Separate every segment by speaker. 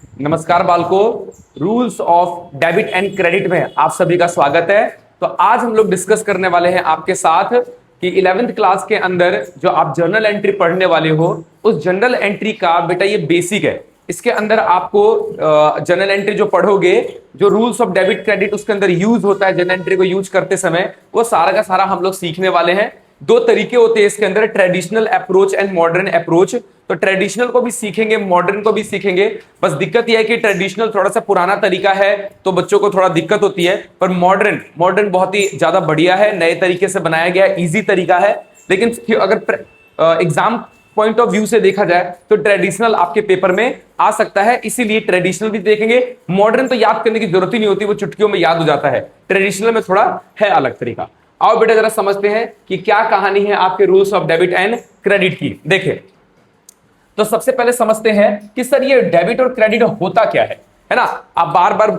Speaker 1: नमस्कार बालको, rules of debit and credit में आप सभी का स्वागत है। तो आज हम लोग डिस्कस करने वाले हैं आपके साथ कि 11th क्लास के अंदर जो आप जर्नल एंट्री पढ़ने वाले हो, उस जर्नल एंट्री का बेटा ये बेसिक है। इसके अंदर आपको जर्नल एंट्री जो पढ़ोगे, जो रूल्स ऑफ डेबिट क्रेडिट उसके अंदर यूज होता है जर्नल एंट्री को यूज करते समय, वो सारा का सारा हम लोग सीखने वाले हैं। दो तरीके होते हैं इसके अंदर, traditional approach and modern approach. तो ट्रेडिशनल को भी सीखेंगे, मॉडर्न को भी सीखेंगे। बस दिक्कत यह है कि ट्रेडिशनल थोड़ा सा पुराना तरीका है तो बच्चों को थोड़ा दिक्कत होती है, पर मॉडर्न बहुत ही ज्यादा बढ़िया है, नए तरीके से बनाया गया है, इजी तरीका है। लेकिन अगर एग्जाम पॉइंट ऑफ व्यू से देखा जाए तो ट्रेडिशनल आपके पेपर में आ सकता है, इसीलिए ट्रेडिशनल भी देखेंगे। मॉडर्न तो याद करने की जरूरत ही नहीं होती, वो चुटकियों में याद हो जाता है। ट्रेडिशनल में थोड़ा है अलग तरीका। आओ बेटा जरा समझते हैं कि क्या कहानी है आपके rules of debit and credit की। देखिए, तो सबसे पहले समझते हैं कि सर ये डेबिट और क्रेडिट होता क्या है ना। आप बार बार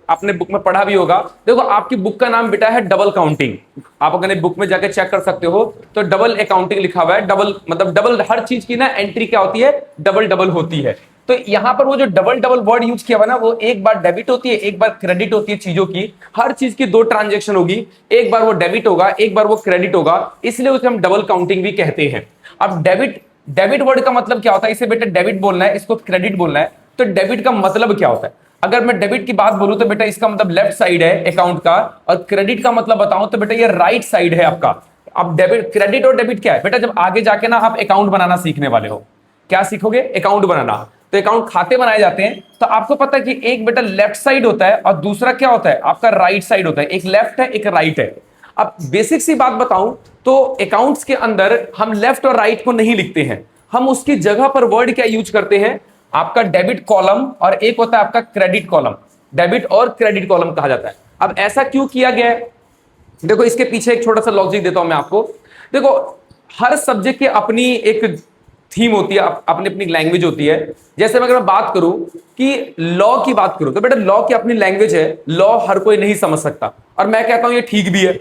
Speaker 1: आपने बुक में पढ़ा भी होगा। देखो, आपकी बुक का नाम बेटा है डबल काउंटिंग। आप अगर बुक में जाके चेक कर सकते हो तो डबल अकाउंटिंग लिखा हुआ है। डबल मतलब डबल, हर चीज की ना एंट्री क्या होती है, डबल डबल होती है। तो यहां पर वो जो डबल डबल वर्ड यूज किया हुआ ना, वो एक बार डेबिट होती है, एक बार क्रेडिट होती है। चीजों की, हर चीज की दो ट्रांजेक्शन होगी, एक बार वो डेबिट होगा, एक बार वो क्रेडिट होगा, इसलिए उसे हम डबल काउंटिंग भी कहते हैं। अब डेबिट वर्ड का मतलब क्या होता है, इसे बेटा डेबिट बोलना है, इसको क्रेडिट बोलना है। तो डेबिट का मतलब क्या होता है, अगर मैं डेबिट की बात बोलूं तो बेटा इसका मतलब लेफ्ट साइड है अकाउंट का, और क्रेडिट का मतलब बताऊं तो बेटा ये राइट साइड है आपका। अब डेबिट, क्रेडिट और डेबिट क्या है बेटा, जब आगे जाके ना आप अकाउंट बनाना सीखने वाले हो, क्या सीखोगे, अकाउंट बनाना। तो अकाउंट खाते बनाए जाते हैं, तो आपको पता है कि एक बेटा लेफ्ट साइड होता है और दूसरा क्या होता है आपका राइट साइड होता है। एक लेफ्ट है, एक राइट है। अब बेसिक सी बात बताऊं तो अकाउंट्स के अंदर हम लेफ्ट और राइट को नहीं लिखते हैं, हम उसकी जगह पर वर्ड क्या यूज करते हैं, आपका डेबिट कॉलम और एक होता है आपका क्रेडिट कॉलम। डेबिट और क्रेडिट कॉलम कहा जाता है। अब ऐसा क्यों किया गया है, देखो इसके पीछे एक छोटा सा लॉजिक देता हूं मैं आपको। देखो, हर सब्जेक्ट की अपनी एक थीम होती है, अपनी अपनी लैंग्वेज होती है। जैसे अगर मैं बात करूं कि लॉ की बात करूं तो बेटा लॉ की अपनी लैंग्वेज है, लॉ हर कोई नहीं समझ सकता, और मैं कहता हूं ये ठीक भी है।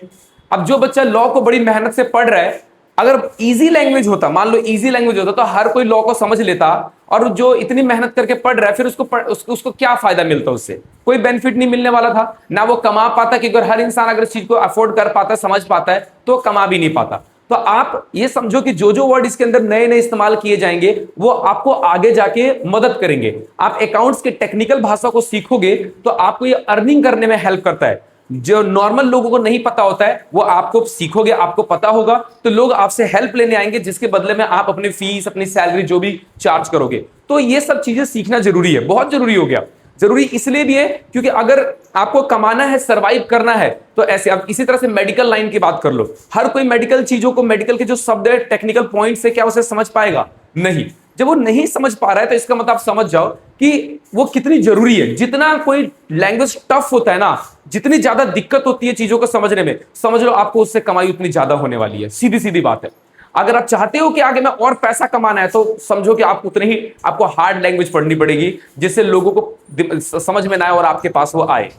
Speaker 1: अब जो बच्चा लॉ को बड़ी मेहनत से पढ़ रहा है, अगर इजी लैंग्वेज होता, मान लो इजी लैंग्वेज होता, तो हर कोई लॉ को समझ लेता। और जो इतनी मेहनत करके पढ़ रहा है, फिर उसको क्या फायदा मिलता, उससे कोई बेनिफिट नहीं मिलने वाला था ना। वो कमा पाता, कि अगर हर इंसान अगर इस चीज को अफोर्ड कर पाता, समझ पाता है, तो कमा भी नहीं पाता। तो आप ये समझो कि जो जो वर्ड इसके अंदर नए नए इस्तेमाल किए जाएंगे, वो आपको आगे जाके मदद करेंगे। आप अकाउंट्स के टेक्निकल भाषा को सीखोगे तो आपको ये अर्निंग करने में हेल्प करता है। जो नॉर्मल लोगों को नहीं पता होता है, वो आपको सीखोगे, आपको पता होगा, तो लोग आपसे हेल्प लेने आएंगे, जिसके बदले में आप अपनी फीस, अपनी सैलरी जो भी चार्ज करोगे। तो ये सब चीजें सीखना जरूरी है, बहुत जरूरी हो गया। जरूरी इसलिए भी है क्योंकि अगर आपको कमाना है, सरवाइव करना है, तो ऐसे। अब इसी तरह से मेडिकल लाइन की बात कर लो, हर कोई मेडिकल चीजों को, मेडिकल के जो शब्द है, टेक्निकल पॉइंट से क्या उसे समझ पाएगा, नहीं। जब वो नहीं समझ पा रहा है, तो इसका मतलब आप समझ जाओ कि वो कितनी जरूरी है। जितना कोई लैंग्वेज टफ होता है ना, जितनी ज्यादा दिक्कत होती है चीजों को समझने में, समझ लो आपको उससे कमाई उतनी ज्यादा होने वाली है। सीधी सीधी बात है। अगर आप चाहते हो कि आगे में और पैसा कमाना है, तो समझो कि आप उतनी ही आपको हार्ड लैंग्वेज पढ़नी पड़ेगी, जिससे लोगों को समझ में ना आए और आपके पास वो आए।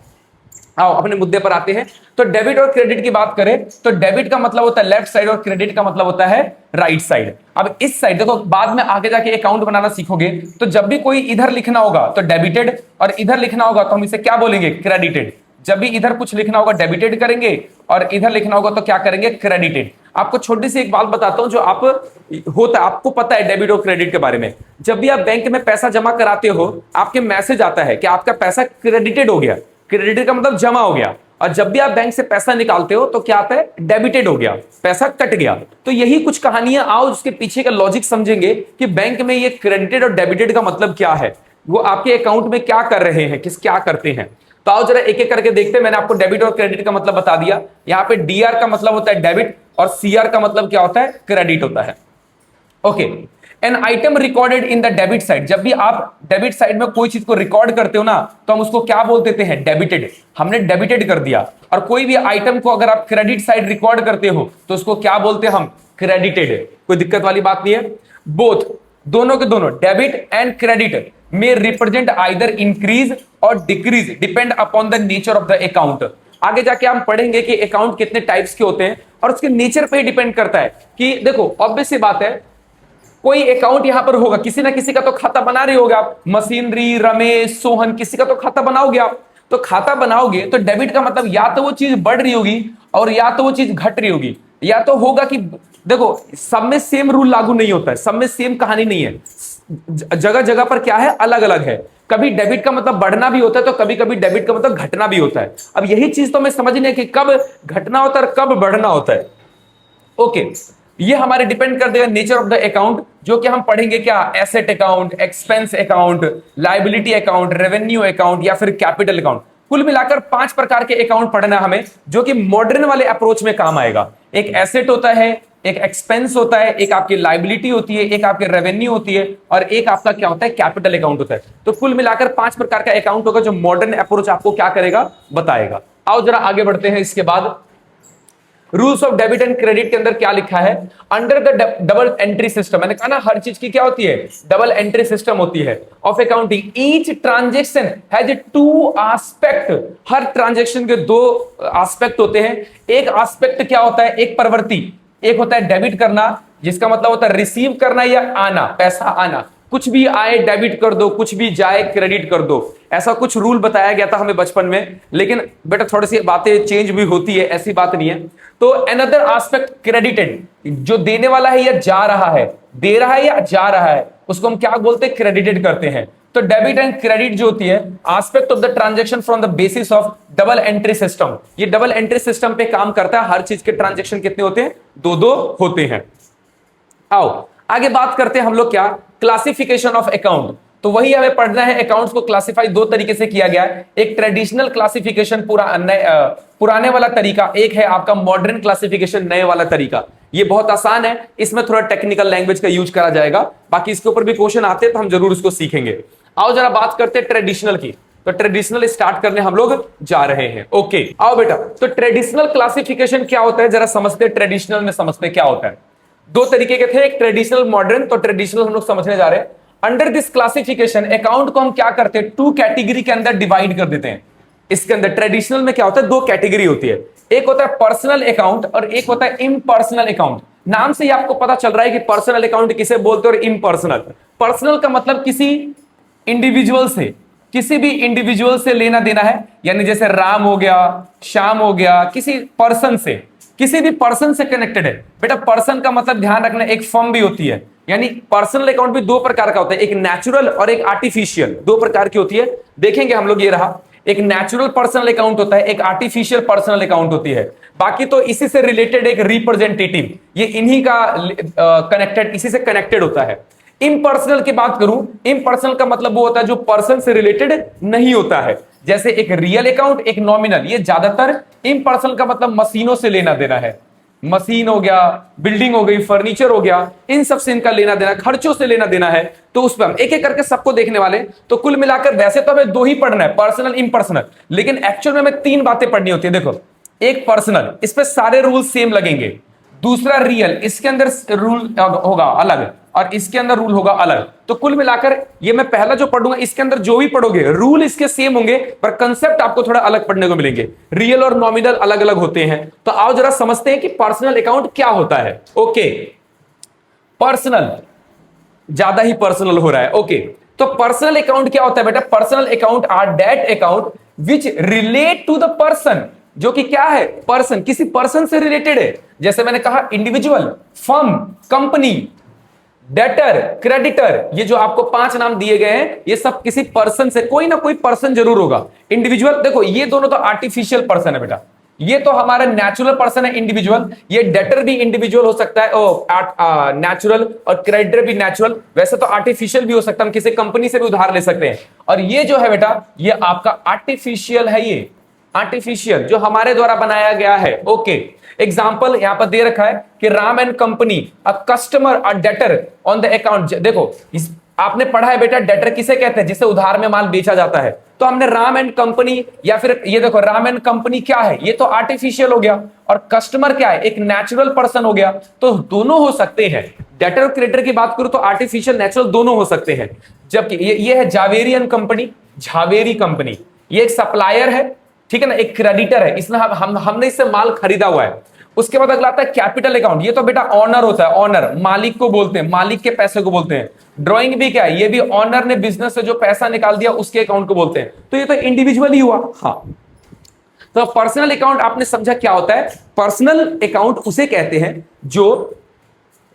Speaker 1: आओ अपने मुद्दे पर आते हैं। तो डेबिट और क्रेडिट की बात करें तो डेबिट का मतलब होता है लेफ्ट साइड और क्रेडिट का मतलब होता है राइट साइड। अब इस साइड देखो, बाद में आगे जाके अकाउंट बनाना सीखोगे, तो जब भी कोई इधर लिखना होगा तो डेबिटेड, और इधर लिखना होगा तो हम इसे क्या बोलेंगे, क्रेडिटेड। जब भी इधर कुछ लिखना होगा डेबिटेड करेंगे, और इधर लिखना होगा तो क्या करेंगे, क्रेडिटेड। आपको छोटी सी एक बात बताता हूं, जो आप होता है, आपको पता है डेबिट और क्रेडिट के बारे में। जब भी आप बैंक में पैसा जमा कराते हो, आपके मैसेज आता है कि आपका पैसा क्रेडिटेड हो गया। क्रेडिटेड का मतलब जमा हो गया। और जब भी आप बैंक से पैसा निकालते हो तो क्या आता है, डेबिटेड हो गया, पैसा कट गया। तो यही कुछ कहानियां, आओ उसके पीछे का लॉजिक समझेंगे कि बैंक में ये क्रेडिटेड और डेबिटेड का मतलब क्या है, वो आपके अकाउंट में क्या कर रहे हैं, क्या करते हैं। तो आओ जरा एक एक करके देखते हैं। मैंने आपको डेबिट और क्रेडिट का मतलब बता दिया। यहाँ पे डीआर का मतलब होता है डेबिट, और सीआर का मतलब क्या होता है, क्रेडिट होता है। Okay, an item recorded in the debit side. जब भी आप डेबिट साइड में कोई चीज को रिकॉर्ड करते हो ना, तो हम उसको क्या बोल देते हैं, डेबिटेड। हमने डेबिटेड कर दिया। और कोई भी आइटम को अगर आप क्रेडिट साइड रिकॉर्ड करते हो तो उसको क्या बोलते हैं हम, क्रेडिटेड। कोई दिक्कत वाली बात नहीं है। बोथ, दोनों के दोनों, डेबिट एंड क्रेडिट में रिप्रेजेंट आइदर इंक्रीज और decrease, depend upon the nature of the account. आगे जाके हम पढ़ेंगे कि अकाउंट कितने टाइप्स के होते हैं, और उसके नेचर पे डिपेंड करता है। कि देखो, ऑब्वियस सी बात है, कोई अकाउंट यहां पर होगा, किसी ना किसी का तो खाता बना रहे होगे आप, मशीनरी, रमेश, सोहन, किसी का तो खाता बनाओगे आप। तो खाता बनाओगे तो डेबिट का मतलब या तो वो चीज बढ़ रही होगी और या तो वो चीज घट रही होगी, या तो होगा कि देखो सब में सेम रूल लागू नहीं होता है, सब में सेम कहानी नहीं है, जगह जगह पर क्या है, अलग अलग है। कभी डेबिट का मतलब बढ़ना भी होता है तो कभी कभी डेबिट का मतलब घटना भी होता है। अब यही चीज तो हमें समझनी है कि कब घटना होता है और कब बढ़ना होता है। ओके, ये हमारे डिपेंड कर देगा नेचर ऑफ द अकाउंट, जो कि हम पढ़ेंगे क्या, asset account, expense account, liability account, revenue account या फिर कैपिटल अकाउंट। कुल मिलाकर 5 प्रकार के अकाउंट पढ़ना हमें, जो कि मॉडर्न वाले अप्रोच में काम आएगा। एक एसेट होता है, एक एक्सपेंस होता है, एक आपकी लायबिलिटी होती है, एक आपकी रेवेन्यू होती है और एक आपका क्या होता है, कैपिटल अकाउंट होता है। तो कुल मिलाकर 5 प्रकार का अकाउंट होगा, जो मॉडर्न अप्रोच आपको क्या करेगा, बताएगा। आओ जरा आगे बढ़ते हैं। इसके बाद rules of debit and credit के अंदर क्या लिखा है, under the double entry system. मैंने कहा ना हर चीज की क्या होती है, डबल एंट्री सिस्टम होती है of accounting. Each transaction has 2 aspect, her transaction के 2 एस्पेक्ट होते हैं। एक एस्पेक्ट क्या होता है, एक प्रवृत्ति, एक होता है डेबिट करना, जिसका मतलब होता है रिसीव करना या आना, पैसा आना, कुछ भी आए डेबिट कर दो, कुछ भी जाए क्रेडिट कर दो। ऐसा कुछ रूल बताया गया था हमें बचपन में, लेकिन बेटा थोड़ी सी बातें चेंज भी होती है, ऐसी बात नहीं है। तो अनदर एस्पेक्ट क्रेडिटेड, जो देने वाला है या जा रहा है, दे रहा है या जा रहा है, उसको हम क्या बोलते हैं, क्रेडिटेड करते हैं। तो डेबिट एंड क्रेडिट जो होती है, aspect of the transaction from the basis of double entry system. ये डबल एंट्री सिस्टम पे काम करता है। हर चीज के ट्रांजैक्शन कितने होते हैं, 2-2 होते हैं। आओ आगे बात करते हैं हम लोग क्या, क्लासिफिकेशन ऑफ अकाउंट। तो वही हमें पढ़ना है, अकाउंट्स को क्लासिफाई 2 तरीके से किया गया है। एक ट्रेडिशनल क्लासिफिकेशन, पुराने वाला तरीका, एक है आपका मॉडर्न क्लासिफिकेशन, नए वाला तरीका। ये बहुत आसान है, इसमें थोड़ा टेक्निकल लैंग्वेज का यूज करा जाएगा, बाकी इसके ऊपर भी क्वेश्चन आते हैं तो हम जरूर इसको सीखेंगे। आओ जरा बात करते हैं ट्रेडिशनल की। तो ट्रेडिशनल स्टार्ट करने हम लोग जा रहे हैं। ओके आओ बेटा, तो ट्रेडिशनल क्लासिफिकेशन क्या होता है जरा समझते हैं। ट्रेडिशनल में समझते क्या होता है। 2 तरीके के थे, एक ट्रेडिशनल, मॉडर्न। तो ट्रेडिशनल हम लोग समझने जा रहे हैं। अंडर दिस क्लासिफिकेशन अकाउंट को हम क्या करते हैं, 2 कैटेगरी के अंदर डिवाइड कर देते हैं। इसके अंदर ट्रेडिशनल में क्या होता है, 2 कैटेगरी होती है, एक होता है पर्सनल अकाउंट और एक होता है इम्पर्सनल अकाउंट। नाम से ही आपको पता चल रहा है कि पर्सनल अकाउंट किसे बोलते हैं और इम्पर्सनल। पर्सनल का मतलब किसी इंडिविजुअल से, किसी भी इंडिविजुअल से लेना देना है, यानी जैसे राम हो गया, श्याम हो गया, किसी पर्सन से, किसी भी पर्सन से कनेक्टेड है। बेटा पर्सन का मतलब ध्यान रखना, एक फर्म भी होती है, यानी पर्सनल अकाउंट भी 2 प्रकार का होता है, एक नेचुरल और एक आर्टिफिशियल, 2 प्रकार की होती है। देखेंगे हम लोग, ये रहा एक नेचुरल पर्सनल अकाउंट होता है, एक आर्टिफिशियल पर्सनल अकाउंट होती है। बाकी तो इसी से रिलेटेड एक रिप्रेजेंटेटिव, ये इन्हीं का कनेक्टेड, इसी से कनेक्टेड होता है। इम्पर्सनल की बात करूं, इम्पर्सनल का मतलब वो होता है जो पर्सन से रिलेटेड नहीं होता है, जैसे एक रियल अकाउंट, एक नॉमिनल। ये ज्यादातर इम्पर्सनल का मतलब मशीनों से लेना देना है, मशीन हो गया, बिल्डिंग हो गई, फर्नीचर हो गया, इन सब से इनका लेना देना, खर्चों से लेना देना है। तो उस पर हम एक एक करके सबको देखने वाले। तो कुल मिलाकर वैसे तो हमें 2 ही पढ़ना है, पर्सनल, इम्पर्सनल, लेकिन एक्चुअल में हमें 3 बातें पढ़नी होती है। देखो, एक पर्सनल, इस पे सारे रूल सेम लगेंगे। दूसरा रियल, इसके अंदर रूल होगा अलग और इसके अंदर रूल होगा अलग। तो कुल मिलाकर ये मैं पहला जो पढ़ूंगा, इसके अंदर जो भी पढ़ोगे रूल इसके सेम होंगे, पर कंसेप्ट आपको थोड़ा अलग पढ़ने को मिलेंगे। रियल और नॉमिनल अलग अलग होते हैं। तो आओ जरा समझते हैं कि पर्सनल अकाउंट क्या होता है। ओके, पर्सनल, ज्यादा ही पर्सनल हो रहा है। ओके, तो पर्सनल अकाउंट क्या होता है बेटा, personal account are that account which relate to the person, जो कि क्या है, पर्सन, किसी पर्सन से रिलेटेड है। जैसे मैंने कहा individual, firm, company, debtor, creditor, ये जो आपको 5 नाम दिए गए हैं, ये सब किसी पर्सन से, कोई ना कोई पर्सन जरूर होगा। इंडिविजुअल, देखो ये दोनों तो आर्टिफिशियल पर्सन है बेटा, ये तो हमारा नेचुरल पर्सन है इंडिविजुअल। ये डेटर भी इंडिविजुअल हो सकता है, नेचुरल, और क्रेडिटर भी नेचुरल। वैसे तो आर्टिफिशियल भी हो सकता है, हम किसी कंपनी से भी उधार ले सकते हैं। और ये जो है बेटा, ये आपका आर्टिफिशियल है, ये आर्टिफिशियल जो हमारे द्वारा बनाया गया है। ओके, एग्जाम्पल यहां पर दे रखा है कि Ram and company, a customer, a debtor on the account. देखो आपने पढ़ा है बेटा, डेटर किसे कहते हैं, जिसे उधार में माल बेचा जाता है। तो हमने राम एंड कंपनी, या फिर ये देखो राम एंड कंपनी क्या है, ये तो आर्टिफिशियल हो गया, और कस्टमर क्या है, एक नेचुरल पर्सन हो गया। तो दोनों हो सकते हैं। डेटर और क्रेडिटर की बात करूं तो आर्टिफिशियल, नेचुरल दोनों हो सकते हैं। जबकि ये है Javeri and company, Jhaveri company, ये एक सप्लायर है, ठीक है ना, एक क्रेडिटर है, इसने हमने इससे माल खरीदा हुआ है। उसके बाद अगला आता है कैपिटल अकाउंट। ये तो बेटा ऑनर होता है, ऑनर मालिक को बोलते हैं, मालिक के पैसे को बोलते हैं। ड्राइंग भी क्या है, ये भी ऑनर ने बिजनेस से जो पैसा निकाल दिया उसके अकाउंट को बोलते हैं। तो ये तो इंडिविजुअल ही हुआ। हाँ, तो पर्सनल अकाउंट आपने समझा क्या होता है? पर्सनल अकाउंट उसे कहते हैं जो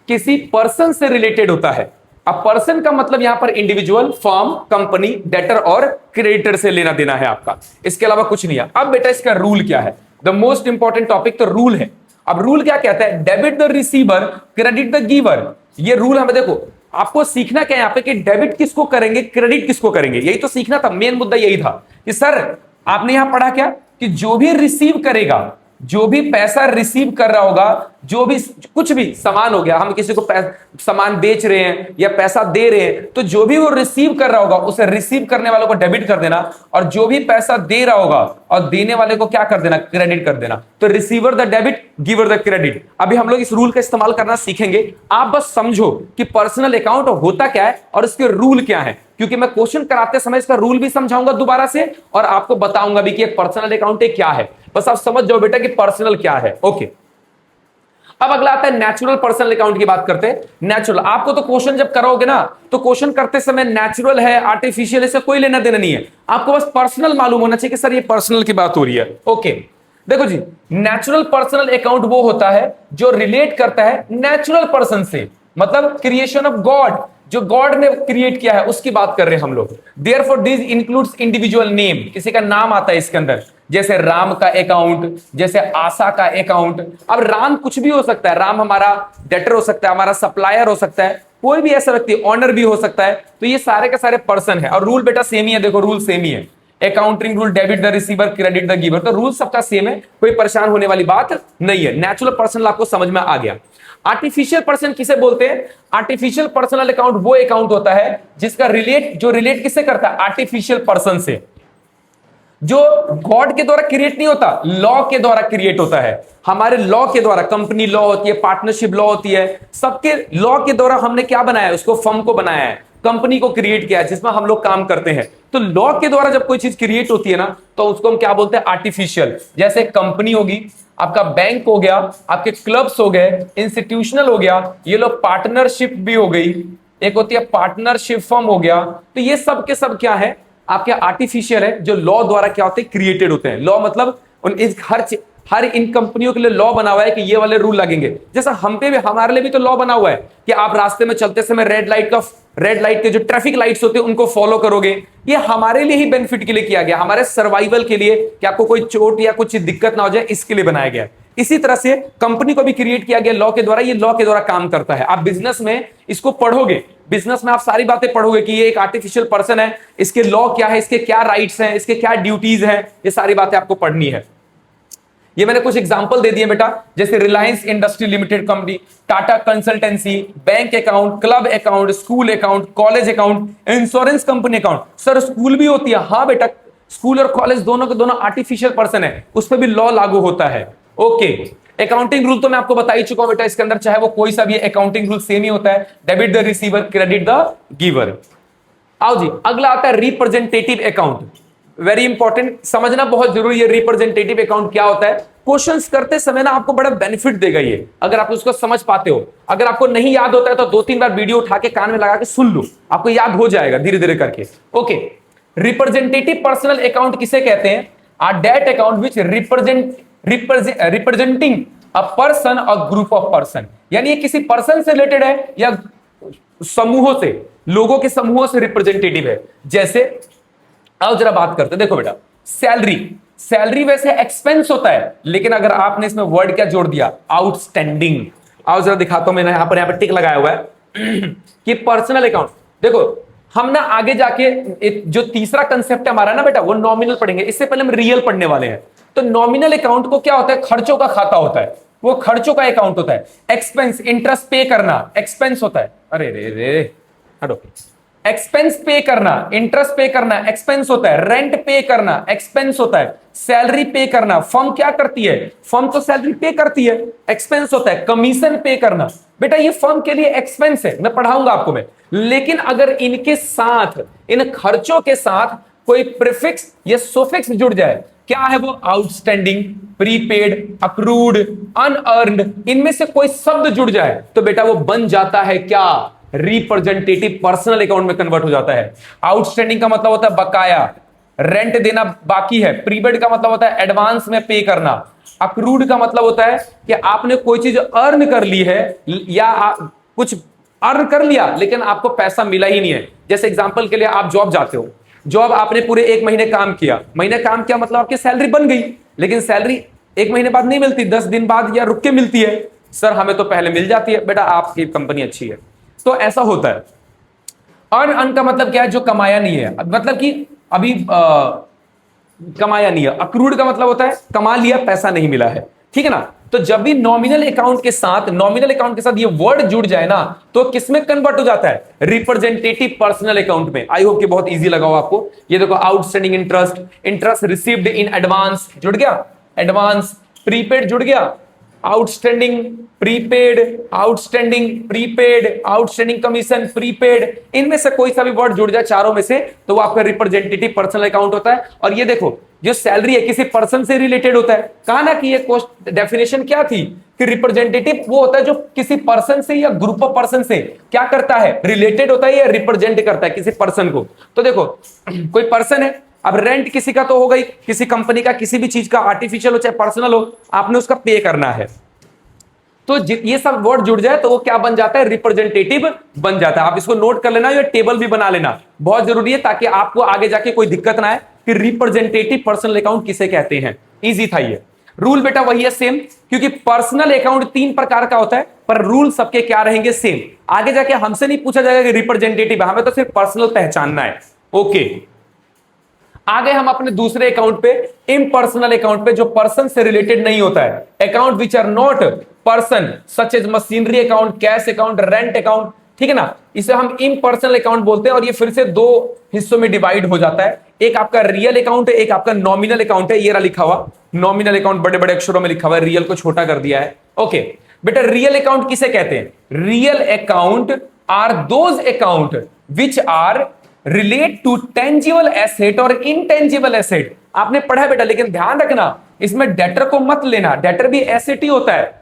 Speaker 1: किसी पर्सन से रिलेटेड होता है। अब पर्सन का मतलब यहां पर इंडिविजुअल, फर्म, कंपनी, डेटर और क्रेडिटर से लेना देना है आपका, इसके अलावा कुछ नहीं है। अब बेटा इसका रूल क्या है? द मोस्ट इंपॉर्टेंट टॉपिक तो रूल है। अब रूल क्या कहता है? Debit the receiver, credit the giver. ये रूल हमें देखो, आपको सीखना क्या है यहां पे कि डेबिट किसको करेंगे, क्रेडिट किसको करेंगे, यही तो सीखना था। मेन मुद्दा यही था कि सर आपने यहां पढ़ा क्या कि जो भी रिसीव करेगा, जो भी पैसा रिसीव कर रहा होगा, जो भी कुछ भी सामान हो गया, हम किसी को सामान बेच रहे हैं या पैसा दे रहे हैं, तो जो भी वो रिसीव कर रहा होगा उसे रिसीव करने वालों को डेबिट कर देना, और जो भी पैसा दे रहा होगा और देने वाले को क्या कर देना, क्रेडिट कर देना। तो receiver the debit, giver the credit. अभी हम लोग इस रूल का इस्तेमाल करना सीखेंगे। आप बस समझो कि पर्सनल अकाउंट होता क्या है और इसके रूल क्या है, क्योंकि मैं क्वेश्चन कराते समय इसका रूल भी समझाऊंगा दोबारा से और आपको बताऊंगा भी कि एक पर्सनल अकाउंट क्या है। बस आप समझ जाओ बेटा कि पर्सनल क्या है। ओके, अब अगला आता है नेचुरल पर्सनल अकाउंट की बात करते हैं। नेचुरल, आपको तो क्वेश्चन जब करोगे ना तो क्वेश्चन करते समय नेचुरल है, आर्टिफिशियल, इससे कोई लेना देना नहीं है। आपको बस पर्सनल मालूम होना चाहिए कि सर ये पर्सनल की बात हो रही है। ओके, देखो जी, नेचुरल पर्सनल अकाउंट वो होता है जो रिलेट करता है नेचुरल पर्सन से, मतलब क्रिएशन ऑफ गॉड, जो गॉड ने क्रिएट किया है उसकी बात कर रहे हैं हम लोग। Therefore this includes individual name, किसी का नाम आता है इसके अंदर, जैसे राम का अकाउंट, जैसे आशा का अकाउंट। अब राम कुछ भी हो सकता है, राम हमारा डेटर हो सकता है, हमारा सप्लायर हो सकता है, कोई भी ऐसा व्यक्ति, ऑनर भी हो सकता है। तो ये सारे के सारे पर्सन है और रूल बेटा सेम ही है। देखो रूल सेम ही है, accounting rule, debit the receiver, credit the giver, तो रूल सबका सेम है, कोई परेशान होने वाली बात नहीं है। नेचुरल पर्सनल आपको समझ में आ गया। आर्टिफिशियल पर्सन किसे बोलते हैं? आर्टिफिशियल पर्सनल अकाउंट वो अकाउंट होता है जिसका जो रिलेट किससे करता है? आर्टिफिशियल पर्सन से, जो गॉड के द्वारा क्रिएट नहीं होता, लॉ के द्वारा क्रिएट होता है। हमारे लॉ के द्वारा, कंपनी लॉ होती है, पार्टनरशिप लॉ होती है, सबके लॉ के द्वारा हमने क्या बनाया है? उसको फर्म को बनाया है, कंपनी को क्रिएट किया है जिसमें हम लोग काम करते हैं। तो लॉ के द्वारा जब कोई चीज क्रिएट होती है ना तो उसको हम क्या बोलते हैं? आर्टिफिशियल। जैसे कंपनी होगी, आपका बैंक हो गया, आपके क्लब्स हो गए, इंस्टीट्यूशनल हो गया, ये लोग पार्टनरशिप भी हो गई, एक होती है पार्टनरशिप फर्म हो गया। तो ये सब के सब क्या है? आपके आर्टिफिशियल है, जो लॉ द्वारा क्या होते हैं? क्रिएटेड होते हैं। लॉ मतलब हर इन कंपनियों के लिए लॉ बना हुआ है कि ये वाले रूल लगेंगे। जैसा हम पे भी, हमारे लिए भी तो लॉ बना हुआ है कि आप रास्ते में चलते समय रेड लाइट के जो ट्रैफिक लाइट्स होते हैं उनको फॉलो करोगे। ये हमारे लिए ही बेनिफिट के लिए किया गया, हमारे सर्वाइवल के लिए, कि आपको कोई चोट या कुछ दिक्कत ना हो जाए, इसके लिए बनाया गया। इसी तरह से कंपनी को भी क्रिएट किया गया लॉ के द्वारा, ये लॉ के द्वारा काम करता है। आप बिजनेस में इसको पढ़ोगे, बिजनेस में आप सारी बातें पढ़ोगे कि ये एक आर्टिफिशियल पर्सन है, इसके लॉ क्या है, इसके क्या राइट्स हैं, इसके क्या ड्यूटीज हैं, ये सारी बातें आपको पढ़नी है। ये मैंने कुछ एग्जांपल दे दिए बेटा, जैसे Reliance industry limited company, Tata consultancy, bank account, club account, school account, college account, insurance company account. Sir school भी होती है? हाँ बेटा, स्कूल और कॉलेज दोनों के दोनों आर्टिफिशियल पर्सन है, उस पर भी लॉ लागू होता है। ओके, अकाउंटिंग रूल तो मैं आपको बता ही चुका हूं बेटा, इसके अंदर चाहे वो कोई सा भी अकाउंटिंग रूल सेम ही होता है, debit the receiver, credit the giver. आओ जी, अगला आता है रिप्रेजेंटेटिव अकाउंट। वेरी इंपॉर्टेंट, समझना बहुत जरूरी है रिप्रेजेंटेटिव अकाउंट क्या होता है। क्वेश्चंस करते समय ना आपको बड़ा बेनिफिट देगा ये, अगर आप उसको समझ पाते हो। अगर आपको नहीं याद होता है तो 2-3 बार वीडियो उठा के कान में लगा के सुन लो, आपको याद हो जाएगा धीरे धीरे करके। ओके, रिप्रेजेंटेटिव पर्सनल अकाउंट किसे कहते हैं? Are that account which representing a person और ग्रुप ऑफ पर्सन, यानी ये किसी पर्सन से रिलेटेड है या समूहों से, लोगों के समूहों से रिप्रेजेंटेटिव है। जैसे आओ जरा बात करते हैं, देखो बेटा, सैलरी वैसे एक्सपेंस होता है, लेकिन अगर आपने इसमें वर्ड क्या जोड़ दिया? आउटस्टैंडिंग। आओ जरा दिखाता हूं, मैंने यहां पर टिक लगाया हुआ है कि पर्सनल अकाउंट। देखो हम ना आगे जाके जो तीसरा कंसेप्ट है हमारा ना बेटा, वो नॉमिनल पढ़ेंगे, इससे पहले हम रियल पढ़ने वाले हैं। तो नॉमिनल अकाउंट को क्या होता है? खर्चों का खाता होता है, वो खर्चों का अकाउंट होता है। एक्सपेंस, इंटरेस्ट पे करना एक्सपेंस होता है। अरे रे रे हटो, एक्सपेंस पे करना, इंटरेस्ट पे करना एक्सपेंस होता है। रेंट पे करना एक्सपेंस होता है। सैलरी पे करना, फर्म क्या करती है? फर्म तो सैलरी पे करती है, एक्सपेंस होता है। कमीशन पे करना, बेटा ये फर्म के लिए एक्सपेंस है, मैं पढ़ाऊंगा आपको मैं। लेकिन अगर इनके साथ, इन खर्चों के साथ कोई प्रीफिक्स या सुफिक्स जुड़ जाए, क्या है वो? आउटस्टैंडिंग, प्रीपेड, अक्रूड, अनअर्न्ड, इनमें से कोई शब्द जुड़ जाए तो बेटा वो बन जाता है क्या? रिप्रेजेंटेटिव पर्सनल अकाउंट में कन्वर्ट हो जाता है। आउटस्टैंडिंग का मतलब होता है बकाया, रेंट देना बाकी है। प्रीपेड का मतलब होता है एडवांस में पे करना। अक्रूड का मतलब होता है कि आपने कोई चीज अर्न कर ली है या कुछ अर्न कर लिया लेकिन आपको पैसा मिला ही नहीं है। जैसे एग्जांपल के लिए आप जॉब जाते हो, जॉब आपने पूरे 1 महीने काम किया, मतलब आपकी सैलरी बन गई, लेकिन सैलरी 1 महीने बाद नहीं मिलती, 10 दिन बाद या रुक के मिलती है। सर हमें तो पहले मिल जाती है। बेटा आपकी कंपनी अच्छी है। तो ऐसा होता है। अर्न का मतलब क्या है? जो कमाया नहीं है, मतलब कि अभी कमाया नहीं है। अक्रूड का मतलब होता है कमा लिया, पैसा नहीं मिला है। ठीक है ना? तो जब भी नॉमिनल अकाउंट के साथ ये वर्ड जुड़ जाए ना तो किसमें कन्वर्ट हो जाता है? रिप्रेजेंटेटिव पर्सनल अकाउंट में। आई होप कि बहुत इजी लगा हो आपको। ये देखो, outstanding interest, interest received in advance जुड़ गया, एडवांस। प्रीपेड जुड़ गया, outstanding, prepaid, outstanding, prepaid, outstanding commission, prepaid, इनमें से कोई सा भी वर्ड जुड़ जाए चारों में से तो वो आपका रिप्रेजेंटेटिव पर्सनल अकाउंट होता है। और ये देखो, जो सैलरी है किसी पर्सन से रिलेटेड होता है। कहा ना कि ये डेफिनेशन क्या थी कि रिप्रेजेंटेटिव वो होता है जो किसी पर्सन से या ग्रुप ऑफ पर्सन से क्या करता है? रिलेटेड होता है या रिप्रेजेंट करता है किसी पर्सन को। तो देखो, कोई पर्सन है, अब रेंट किसी का तो हो गई, किसी कंपनी का, किसी भी चीज का, आर्टिफिशियल हो चाहे पर्सनल हो, आपने उसका पे करना है। तो ये सब वर्ड जुड़ जाए तो वो क्या बन जाता है? रिप्रेजेंटेटिव बन जाता है। आप इसको नोट कर लेना, ये टेबल भी बना लेना, बहुत जरूरी है ताकि आपको आगे जाके कोई दिक्कत ना आए कि रिप्रेजेंटेटिव पर्सनल अकाउंट किसे कहते हैं। इजी था ये। रूल बेटा वही है सेम, क्योंकि पर्सनल अकाउंट 3 प्रकार का होता है पर रूल सबके क्या रहेंगे? सेम। आगे जाके हमसे नहीं पूछा जाएगा कि रिप्रेजेंटेटिव है, हमें तो सिर्फ पर्सनल पहचानना है। ओके, आगे हम अपने दूसरे अकाउंट पे, इम्पर्सनल अकाउंट पे, जो पर्सन से रिलेटेड नहीं होता है। Account which are not person such as machinery account, cash account, rent account. ठीक है ना? इसे हम इम्पर्सनल अकाउंट बोलते हैं और ये फिर से 2 हिस्सों में डिवाइड हो जाता है। एक आपका रियल अकाउंट है, एक आपका नॉमिनल अकाउंट है। ये रहा लिखा हुआ नॉमिनल अकाउंट, बड़े बड़े अक्षरों में लिखा हुआ है, रियल को छोटा कर दिया है। ओके बेटा, रियल अकाउंट किसे कहते हैं? Real account are those account which are relate to tangible asset और इनटेंजिबल एसेट। आपने पढ़ा है बेटा, लेकिन ध्यान रखना इसमें डेटर को मत लेना। डेटर भी एसेट ही होता है,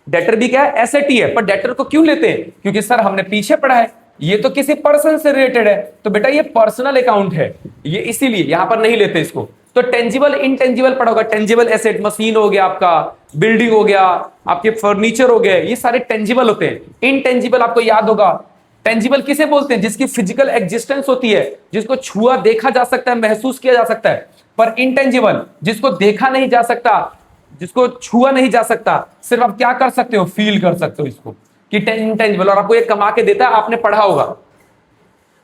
Speaker 1: डेटर भी क्या है? एसेट ही है। पर डेटर को क्यों लेते हैं? क्योंकि सर हमने पीछे पढ़ा है ये तो किसी पर्सन से रिलेटेड है, तो बेटा ये पर्सनल अकाउंट है, ये इसीलिए यहां पर नहीं लेते इसको। तो टेंजिबल इनटेंजिबल पढ़ा होगा। टेंजिबल एसेट मशीन हो गया, आपका बिल्डिंग हो गया, आपके फर्नीचर हो गए, ये सारे टेंजिबल होते हैं। इनटेंजिबल आपको याद होगा, टेंजिबल किसे बोलते हैं? जिसकी फिजिकल एग्जिस्टेंस होती है, जिसको छुआ देखा जा सकता है, महसूस किया जा सकता है। पर इनटेंजिबल जिसको देखा नहीं जा सकता, जिसको छुआ नहीं जा सकता, सिर्फ आप क्या कर सकते हो? फील कर सकते हो इसको कि इनटेंजिबल। और आपको ये कमा के देता है, आपने पढ़ा होगा,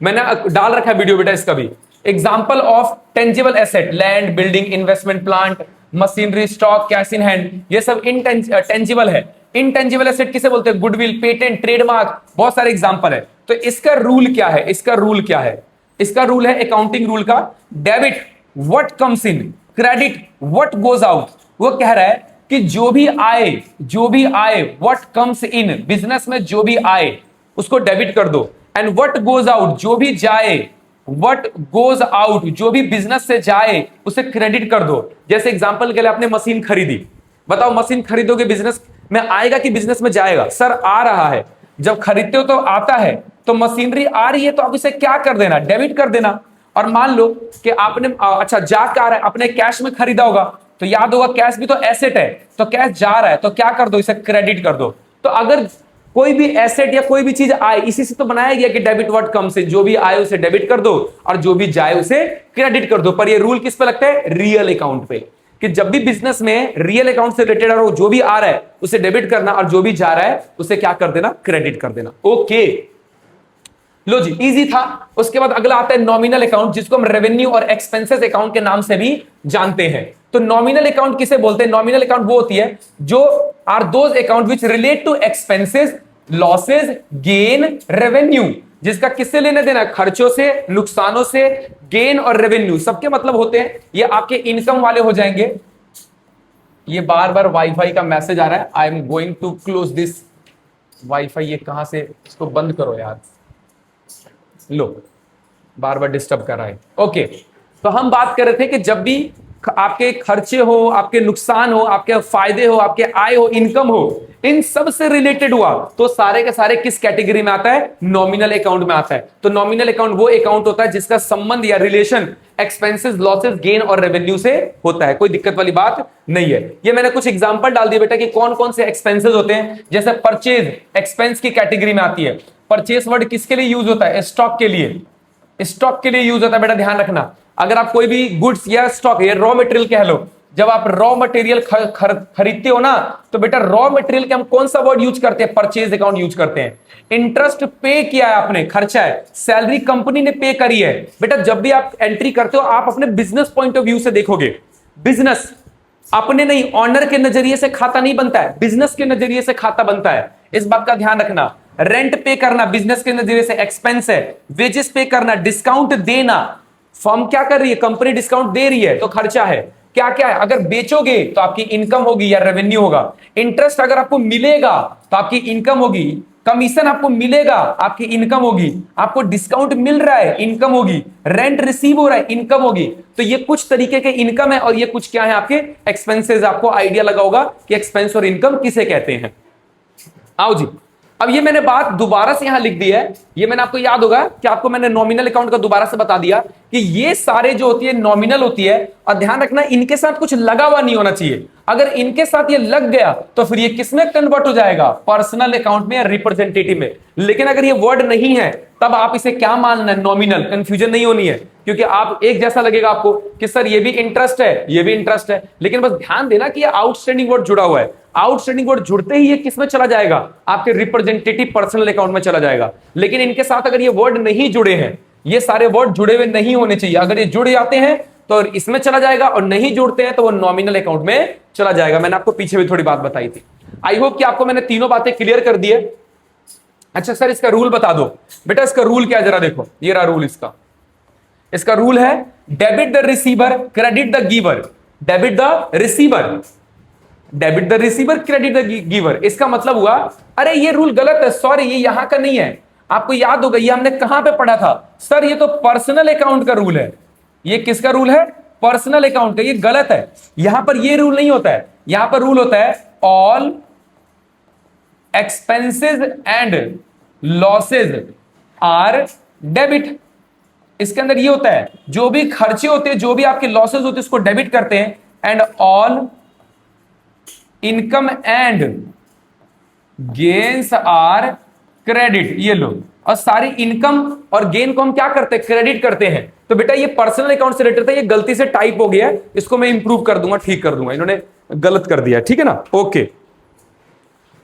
Speaker 1: मैंने डाल रखा है वीडियो बेटा इसका भी। Example of tangible asset, land, building, investment, plant, machinery, stock, cash in hand, ये सब टेंजिबल है। इनटेंजिबल एसेट किसे बोलते हैं? गुडविल, पेटेंट, ट्रेडमार्क, बहुत सारे एग्जांपल है। तो इसका रूल क्या है? इसका रूल है अकाउंटिंग रूल का, debit what comes in, credit what goes out. वो कह रहा है कि जो भी आए व्हाट कम्स इन, बिजनेस में जो भी आए उसको डेबिट कर दो। एंड व्हाट गोज आउट, जो भी जाए, व्हाट गोज आउट, जो भी बिजनेस से जाए उसे क्रेडिट कर दो। जैसे एग्जांपल के लिए आपने मशीन खरीदी, बताओ मशीन खरीदोगे बिजनेस में आएगा कि बिजनेस में जाएगा? सर आ रहा है। जब खरीदते हो तो आता है, तो मशीनरी आ रही है तो आप इसे क्या कर देना? डेबिट कर देना। और मान लो कि आपने अच्छा जा क्या रहा है, अपने कैश में खरीदा होगा, तो याद होगा कैश भी तो एसेट है, तो कैश जा रहा है तो क्या कर दो? इसे क्रेडिट कर दो। तो अगर कोई भी एसेट या कोई भी चीज आए, इसी से तो बनाया गया कि डेबिट व्हाट कम्स इन, जो भी आए उसे डेबिट कर दो और जो भी जाए उसे क्रेडिट कर दो। पर ये रूल किस पे लगता है? रियल अकाउंट पे, कि जब भी बिजनेस में रियल अकाउंट से रिलेटेड हो, जो भी आ रहा है उसे डेबिट करना और जो भी जा रहा है उसे क्या कर देना? क्रेडिट कर देना। ओके लो जी, इजी था। उसके बाद अगला आता है नॉमिनल अकाउंट, जिसको हम रेवेन्यू और एक्सपेंसेस अकाउंट के नाम से भी जानते हैं। तो नॉमिनल अकाउंट किसे बोलते हैं? नॉमिनल अकाउंट वो होती है जो are those account which relate to expenses, losses, gain, revenue, जिसका किससे लेने देना? खर्चों से, नुकसानों से, गेन और रेवेन्यू सबके मतलब होते हैं। ये आपके इनकम वाले हो जाएंगे। ये बार बार वाईफाई का मैसेज आ रहा है, I am going to close this WiFi. ये कहां से, इसको बंद करो यार, लो बार बार डिस्टर्ब कर रहा है। ओके, तो हम बात कर रहे थे कि जब भी आपके खर्चे हो, आपके नुकसान हो, आपके फायदे हो, आपके आय हो, इनकम हो, इन सब से रिलेटेड हुआ तो सारे के सारे किस कैटेगरी में आता है? नॉमिनल अकाउंट में आता है। तो नॉमिनल अकाउंट वो अकाउंट होता है जिसका संबंध या रिलेशन एक्सपेंसेस, लॉसेस, गेन और रेवेन्यू से होता है। कोई दिक्कत वाली बात नहीं है। ये मैंने कुछ एग्जांपल डाल दिए बेटा कि कौन कौन से एक्सपेंसेस होते हैं। जैसे परचेज एक्सपेंस की कैटेगरी में आती है। परचेज वर्ड किसके लिए यूज होता है? स्टॉक के लिए। स्टॉक के लिए यूज होता है बेटा, ध्यान रखना। अगर आप कोई भी गुड्स या स्टॉक या रॉ मटेरियल कह लो, जब आप रॉ मटेरियल खरीदते हो ना, तो बेटा रॉ मटेरियल के हम कौन सा वर्ड यूज करते हैं? परचेज अकाउंट यूज करते हैं। इंटरेस्ट पे किया है आपने, खर्चा है। सैलरी कंपनी ने पे करी है। बेटा जब भी आप एंट्री करते हो, आप अपने बिजनेस पॉइंट ऑफ व्यू से देखोगे। बिजनेस अपने नहीं, ऑनर के नजरिए से खाता नहीं बनता है, बिजनेस के नजरिए से खाता बनता है। इस बात का ध्यान रखना। रेंट पे करना बिजनेस के नजरिए से एक्सपेंस है। वेजेस पे करना, डिस्काउंट देना, फर्म क्या कर रही है? कंपनी डिस्काउंट दे रही है तो खर्चा है। क्या क्या है? अगर बेचोगे तो आपकी इनकम होगी या रेवेन्यू होगा। इंटरेस्ट अगर आपको मिलेगा तो आपकी इनकम होगी। कमीशन आपको मिलेगा, आपकी इनकम होगी। आपको डिस्काउंट मिल रहा है, इनकम होगी। रेंट रिसीव हो रहा है, इनकम होगी। तो ये कुछ तरीके के इनकम है और ये कुछ क्या है? आपके एक्सपेंसेस। आपको आइडिया लगा होगा कि एक्सपेंस और इनकम किसे कहते हैं। आओ जी, अब ये मैंने बात दोबारा से यहां लिख दी है। ये मैंने आपको याद होगा कि आपको मैंने नॉमिनल अकाउंट का दोबारा से बता दिया कि ये सारे जो होती है नॉमिनल होती है। और ध्यान रखना, इनके साथ कुछ लगा हुआ नहीं होना चाहिए। अगर इनके साथ ये लग गया तो फिर ये किसमें कन्वर्ट हो जाएगा? पर्सनल अकाउंट में या रिप्रेजेंटेटिव में। लेकिन अगर ये वर्ड नहीं है तब आप इसे क्या मानना है? नॉमिनल। कंफ्यूजन नहीं होनी है, क्योंकि आप एक जैसा लगेगा आपको कि सर ये भी इंटरेस्ट है, ये भी इंटरेस्ट है। लेकिन बस ध्यान देना कि ये आउटस्टैंडिंग वर्ड जुड़ा हुआ है। आउटस्टैंडिंग वर्ड जुड़ते ही ये किसमें चला जाएगा? आपके रिप्रेजेंटेटिव पर्सनल अकाउंट में चला जाएगा। लेकिन इनके साथ अगर ये वर्ड नहीं जुड़े हैं, ये सारे वर्ड जुड़े हुए नहीं होने चाहिए। अगर ये जुड़ जाते हैं तो इसमें चला जाएगा और नहीं जुड़ते हैं तो वो नॉमिनल अकाउंट में चला जाएगा। मैंने आपको पीछे भी थोड़ी बात बताई थी। आई होप कि आपको मैंने तीनों बातें क्लियर कर दी है। अच्छा सर, इसका रूल बता दो। बेटा इसका रूल क्या है जरा देखो, ये रहा रूल इसका। इसका रूल है debit the receiver, credit the giver. Debit the receiver, debit the receiver, credit the giver. इसका मतलब हुआ, अरे ये रूल गलत है, सॉरी ये यहां का नहीं है। आपको याद होगा ये हमने कहां पे पढ़ा था? सर ये तो पर्सनल अकाउंट का रूल है। ये किसका रूल है? पर्सनल अकाउंट का। ये गलत है, यहां पर ये रूल नहीं होता है। यहां पर रूल होता है all expenses and losses are debit. इसके अंदर ये होता है जो भी खर्चे होते हैं, जो भी आपके लॉसेज होते हैं उसको डेबिट करते हैं। And all income and gains are credit. ये लो, और सारी इनकम और गेन को हम क्या करते हैं? क्रेडिट करते हैं। तो बेटा ये पर्सनल अकाउंट से रिलेटेड था, ये गलती से टाइप हो गया है, इसको मैं इंप्रूव कर दूंगा, ठीक कर दूंगा। इन्होंने गलत कर दिया, ठीक है ना? ओके,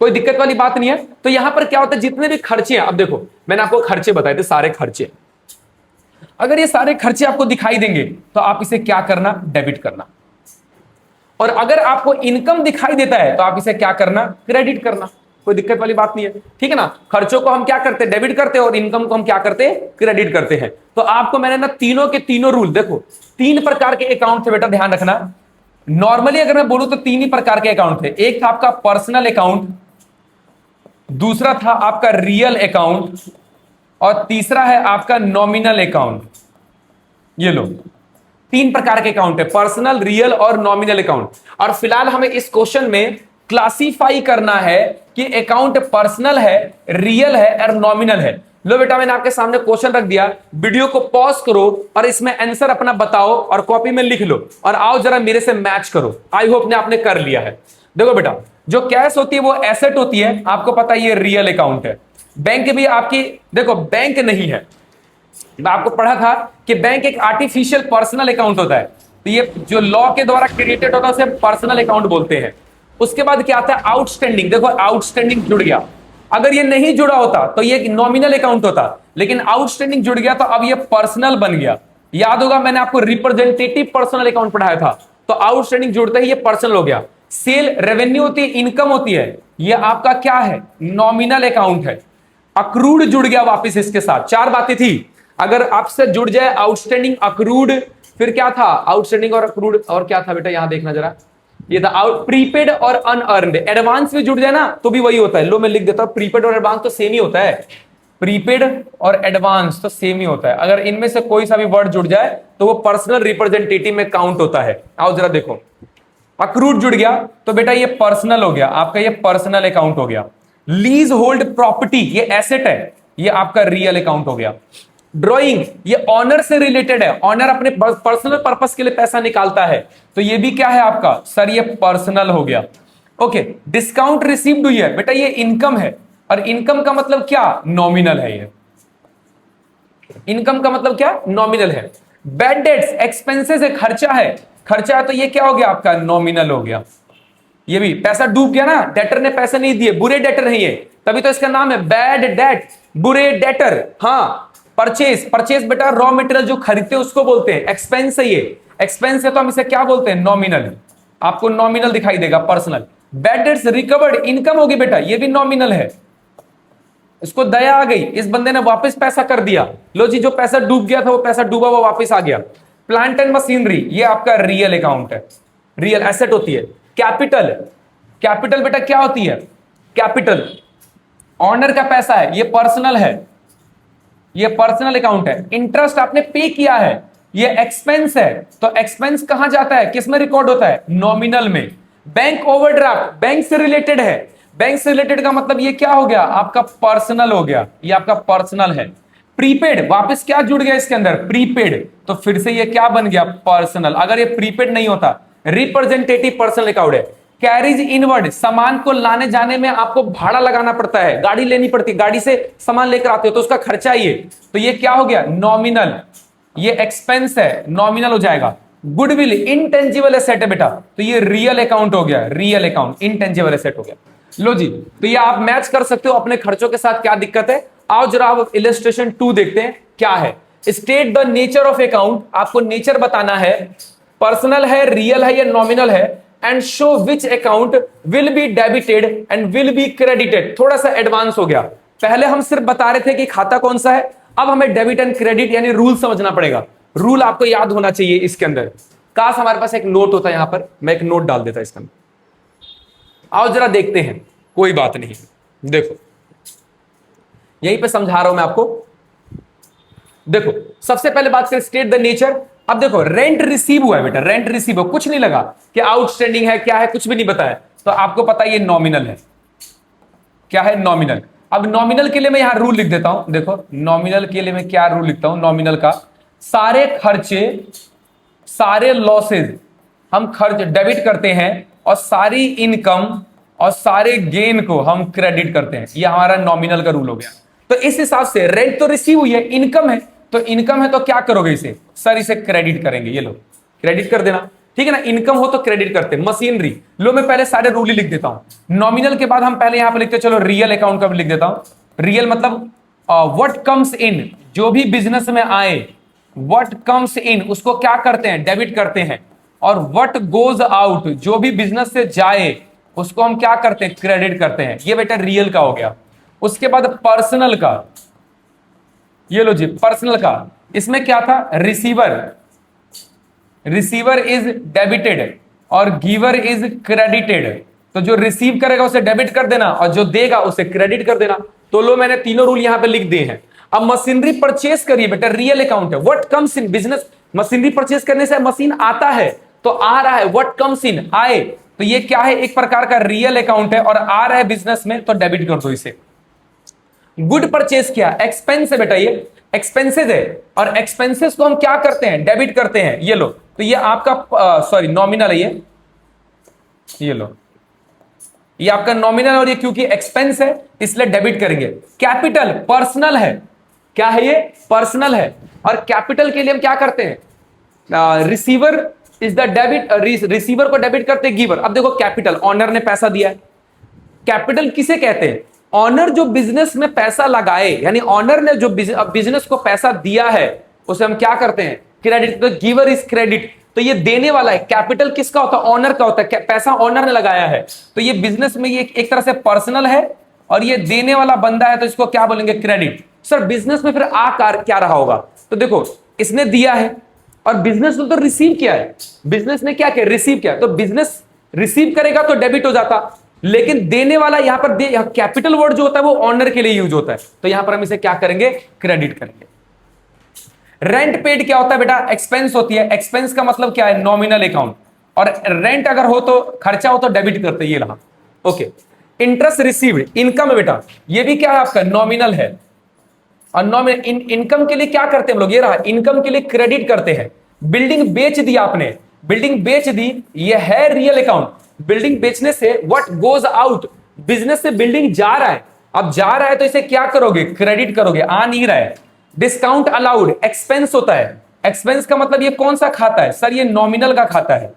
Speaker 1: कोई दिक्कत वाली बात नहीं है। तो यहां पर क्या होता है, जितने भी खर्चे हैं, अब देखो मैंने आपको खर्चे बताए थे, सारे खर्चे। अगर ये सारे खर्चे आपको दिखाई देंगे तो आप इसे क्या करना? डेबिट करना। और अगर आपको इनकम दिखाई देता है तो आप इसे क्या करना? क्रेडिट करना। कोई दिक्कत वाली बात नहीं है, ठीक है ना? खर्चों को हम क्या करते हैं? डेबिट करते हैं, और इनकम को हम क्या करते हैं? क्रेडिट करते हैं। तो आपको मैंने ना तीनों के तीनों रूल देखो, तीन प्रकार के अकाउंट थे बेटा, ध्यान रखना। नॉर्मली अगर मैं बोलूं तो तीन ही प्रकार के अकाउंट थे। एक था आपका पर्सनल अकाउंट, दूसरा था आपका रियल अकाउंट, और तीसरा है आपका नॉमिनल अकाउंट। ये लो, तीन प्रकार के अकाउंट है, पर्सनल, रियल और नॉमिनल अकाउंट। और फिलहाल हमें इस क्वेश्चन में क्लासिफाई करना है कि अकाउंट पर्सनल है, रियल है और नॉमिनल है। लो बेटा, मैंने आपके सामने क्वेश्चन रख दिया, वीडियो को पॉज करो और इसमें आंसर अपना बताओ और कॉपी में लिख लो, और आओ जरा मेरे से मैच करो। आई होप ने आपने कर लिया है। देखो बेटा, जो कैश होती है वो एसेट होती है, आपको पता है ये रियल अकाउंट है। बैंक भी आपकी, देखो बैंक नहीं है, मैं आपको पढ़ा था कि बैंक एक आर्टिफिशियल पर्सनल अकाउंट होता है। तो ये जो लॉ के द्वारा क्रिएटेड होता है उसे पर्सनल अकाउंट बोलते हैं। उसके बाद क्या आता है? आउटस्टैंडिंग। देखो आउटस्टैंडिंग जुड़ गया, अगर ये नहीं जुड़ा होता तो ये नॉमिनल अकाउंट होता, लेकिन आउटस्टैंडिंग जुड़ गया तो अब ये पर्सनल बन गया। याद होगा मैंने आपको रिप्रेजेंटेटिव पर्सनल अकाउंट पढ़ाया था, तो आउटस्टैंडिंग जुड़ते ही ये पर्सनल हो गया। सेल रेवेन्यू होती है, इनकम होती है, ये आपका क्या है? नॉमिनल अकाउंट है। अक्रूड जुड़ गया वापस इसके साथ। चार बातें थी, अगर आपसे जुड़ जाए आउटस्टैंडिंग, अक्रूड, फिर क्या था? आउटस्टैंडिंग और अक्रूड, और क्या था बेटा? यहां देखना जरा, ये था आउट प्रीपेड और अनअर्न्ड। एडवांस भी जुड़ जाए ना तो भी वही होता है। लो मैं लिख देता हूं, प्रीपेड और एडवांस तो सेम ही होता है। प्रीपेड और एडवांस तो सेम ही होता है, अगर इनमें से कोई सा भी वर्ड जुड़ जाए तो वो पर्सनल रिप्रेजेंटेटिव में काउंट होता है। आओ जरा देखो, अक्रूड जुड़ गया तो बेटा ये पर्सनल हो गया, आपका ये पर्सनल अकाउंट हो गया। लीज होल्ड प्रॉपर्टी ये एसेट है, ये आपका रियल अकाउंट हो गया। ड्रॉइंग ये ऑनर से रिलेटेड है, ऑनर अपने पर्सनल पर्पस के लिए पैसा निकालता है, तो ये भी क्या है आपका सर, ये पर्सनल हो गया। ओके, डिस्काउंट रिसीव्ड हुई है बेटा, ये इनकम है, और इनकम का मतलब क्या, नॉमिनल है। ये इनकम का मतलब क्या, नॉमिनल है। बैड डेट्स एक्सपेंसेस है, खर्चा है, खर्चा है तो ये क्या हो गया आपका, नॉमिनल हो गया। ये भी पैसा डूब गया ना, डेटर ने पैसे नहीं दिए, बुरे डेटर है ये, तभी तो इसका नाम है बैड डेट, बुरे डेटर। हाँ, परचेस, परचेस बेटा रॉ मटेरियल जो खरीदते हैं उसको बोलते हैं, एक्सपेंस है ये, एक्सपेंस है तो हम इसे क्या बोलते हैं, नॉमिनल। आपको नॉमिनल दिखाई देगा, personal. Bad debts recovered income होगी बेटा, ये भी नॉमिनल है। इसको दया आ गई, इस बंदे ने वापस पैसा कर दिया, लो जी जो पैसा डूब गया था वो पैसा डूबा वो वापस आ गया। प्लांट एंड मशीनरी ये आपका रियल अकाउंट है, रियल एसेट होती है। कैपिटल, कैपिटल बेटा क्या होती है, कैपिटल ऑनर का पैसा है, ये पर्सनल है, ये पर्सनल अकाउंट है। इंटरेस्ट आपने पे किया है, ये एक्सपेंस है, तो एक्सपेंस कहां जाता है, किस में रिकॉर्ड होता है, नॉमिनल में। बैंक ओवरड्राफ्ट बैंक से रिलेटेड है, बैंक से रिलेटेड का मतलब ये क्या हो गया आपका, पर्सनल हो गया, ये आपका पर्सनल है। प्रीपेड वापस क्या जुड़ गया इसके अंदर, प्रीपेड, तो फिर से ये क्या बन गया, पर्सनल। अगर ये प्रीपेड नहीं होता, रिप्रेजेंटेटिव पर्सनल अकाउंट है। कैरीज इनवर्ड, सामान को लाने जाने में आपको भाड़ा लगाना पड़ता है, गाड़ी लेनी पड़ती है, गाड़ी से सामान लेकर आते हो तो उसका खर्चा ही है, तो ये क्या हो गया, नॉमिनल। ये एक्सपेंस है, नॉमिनल हो जाएगा। गुडविल इनटेंजिबल एसेट है बेटा, तो ये रियल अकाउंट हो गया, रियल अकाउंट, इनटेंजिबल एसेट हो गया। लो जी, तो ये आप मैच कर सकते हो अपने खर्चों के साथ, क्या दिक्कत है। आओ जरा आप इलस्ट्रेशन 2 देखते हैं क्या है। State the nature of account, आपको नेचर बताना है, पर्सनल है, रियल है या नॉमिनल है, and show which account will be debited and will be credited. थोड़ा सा एडवांस हो गया, पहले हम सिर्फ बता रहे थे कि खाता कौन सा है, अब हमें डेबिट एंड क्रेडिट यानी रूल समझना पड़ेगा। रूल आपको याद होना चाहिए इसके अंदर। काश हमारे पास एक नोट होता, यहां पर मैं एक नोट डाल देता इसके अंदर। आओ जरा देखते हैं, कोई बात नहीं, देखो यहीं पे समझा रहा हूं मैं आपको। देखो सबसे पहले बात करें स्टेट द नेचर। अब देखो रेंट रिसीव हुआ है बेटा, रेंट रिसीव हुआ, कुछ नहीं लगा कि आउटस्टैंडिंग है क्या है, कुछ भी नहीं बताया, तो आपको पता है ये नॉमिनल है। क्या है, नॉमिनल। अब नॉमिनल के लिए मैं यहां रूल लिख देता हूं, देखो नॉमिनल के लिए मैं क्या रूल लिखता हूं, नॉमिनल का सारे खर्चे, सारे लॉसेज हम खर्च डेबिट करते हैं, और सारी इनकम और सारे गेन को हम क्रेडिट करते हैं। ये हमारा नॉमिनल का रूल हो गया। तो इस हिसाब से रेंट तो रिसीव हुई है, इनकम है, तो इनकम है तो क्या करोगे इसे, सर इसे क्रेडिट करेंगे, ये लो क्रेडिट कर देना, ठीक है ना। इनकम हो तो क्रेडिट करते। मशीनरी, लो मैं पहले सारे रूल ही लिख देता हूं। नॉमिनल के बाद हम पहले यहां पे लिखते, चलो रियल अकाउंट का भी लिख देता हूं। रियल मतलब व्हाट कम्स इन, जो भी बिजनेस में आए, व्हाट कम्स इन उसको क्या करते हैं, डेबिट करते हैं, और व्हाट गोज आउट जो भी बिजनेस से जाए उसको हम क्या करते हैं, क्रेडिट करते हैं। ये बेटा रियल का हो गया। उसके बाद पर्सनल का, ये लो जी पर्सनल का, इसमें क्या था, रिसीवर, रिसीवर इज डेबिटेड और गिवर इज क्रेडिटेड। तो जो रिसीव करेगा उसे डेबिट कर देना और जो देगा उसे क्रेडिट कर देना। तो लो मैंने तीनों रूल यहां पे लिख दिए हैं। अब मशीनरी परचेस करिए बेटा, रियल अकाउंट है। What comes in business, machinery purchase करने से मशीन आता है तो आ रहा है, व्हाट कम्स इन आए, तो ये क्या है, एक प्रकार का रियल अकाउंट है, और आ रहा है बिजनेस में तो डेबिट कर दो इसे। गुड परचेस किया, एक्सपेंस है बेटा, ये एक्सपेंसेस है, और एक्सपेंसेस को हम क्या करते हैं, डेबिट करते हैं। ये लो, तो ये आपका सॉरी नॉमिनल है, ये लो ये आपका नॉमिनल, और ये क्योंकि एक्सपेंस है इसलिए डेबिट करेंगे। कैपिटल पर्सनल है, क्या है ये, पर्सनल है, और कैपिटल के लिए हम क्या करते हैं, receiver is the debit, receiver को डेबिट करते गिवर। अब देखो कैपिटल, ऑनर ने पैसा दिया है। कैपिटल किसे कहते हैं, ऑनर जो बिजनेस में पैसा लगाए, यानी ऑनर ने जो बिजनेस को पैसा दिया है उसे हम क्या करते हैं, क्रेडिट। तो गिवर इज क्रेडिट, तो ये देने वाला है। कैपिटल किसका होता है, ऑनर का होता है, पैसा ऑनर ने लगाया है। तो ये बिजनेस में ये एक तरह से पर्सनल है, और ये देने वाला बंदा है, तो इसको क्या बोलेंगे, क्रेडिट। सर बिजनेस में फिर आकार क्या रहा होगा, तो देखो इसने दिया है और बिजनेस ने तो रिसीव किया है, बिजनेस ने क्या किया, रिसीव किया, तो बिजनेस रिसीव करेगा तो डेबिट हो जाता, लेकिन देने वाला यहां पर कैपिटल वर्ड जो होता है वो ऑनर के लिए यूज होता है, तो यहां पर हम इसे क्या करेंगे, क्रेडिट करेंगे। रेंट पेड क्या होता है बेटा, एक्सपेंस होती है। एक्सपेंस का मतलब क्या है, नॉमिनल अकाउंट, और रेंट अगर हो तो खर्चा हो तो डेबिट करते हैं, ये रहा। ओके, इंटरेस्ट रिसीव्ड इनकम है बेटा, ये भी क्या है आपका, नॉमिनल है। और नॉमिनल इनकम के लिए क्या करते हैं हम लोग, ये रहा, इनकम के लिए क्रेडिट करते हैं। बिल्डिंग बेच दी आपने, बिल्डिंग बेच दी, ये है रियल अकाउंट। बिल्डिंग बेचने से व्हाट गोज आउट, बिजनेस से बिल्डिंग जा रहा है, अब जा रहा है तो इसे क्या करोगे, क्रेडिट करोगे, आ नहीं रहा है। डिस्काउंट अलाउड एक्सपेंस होता है। एक्सपेंस का मतलब ये कौन सा खाता है सर, ये नॉमिनल का खाता है।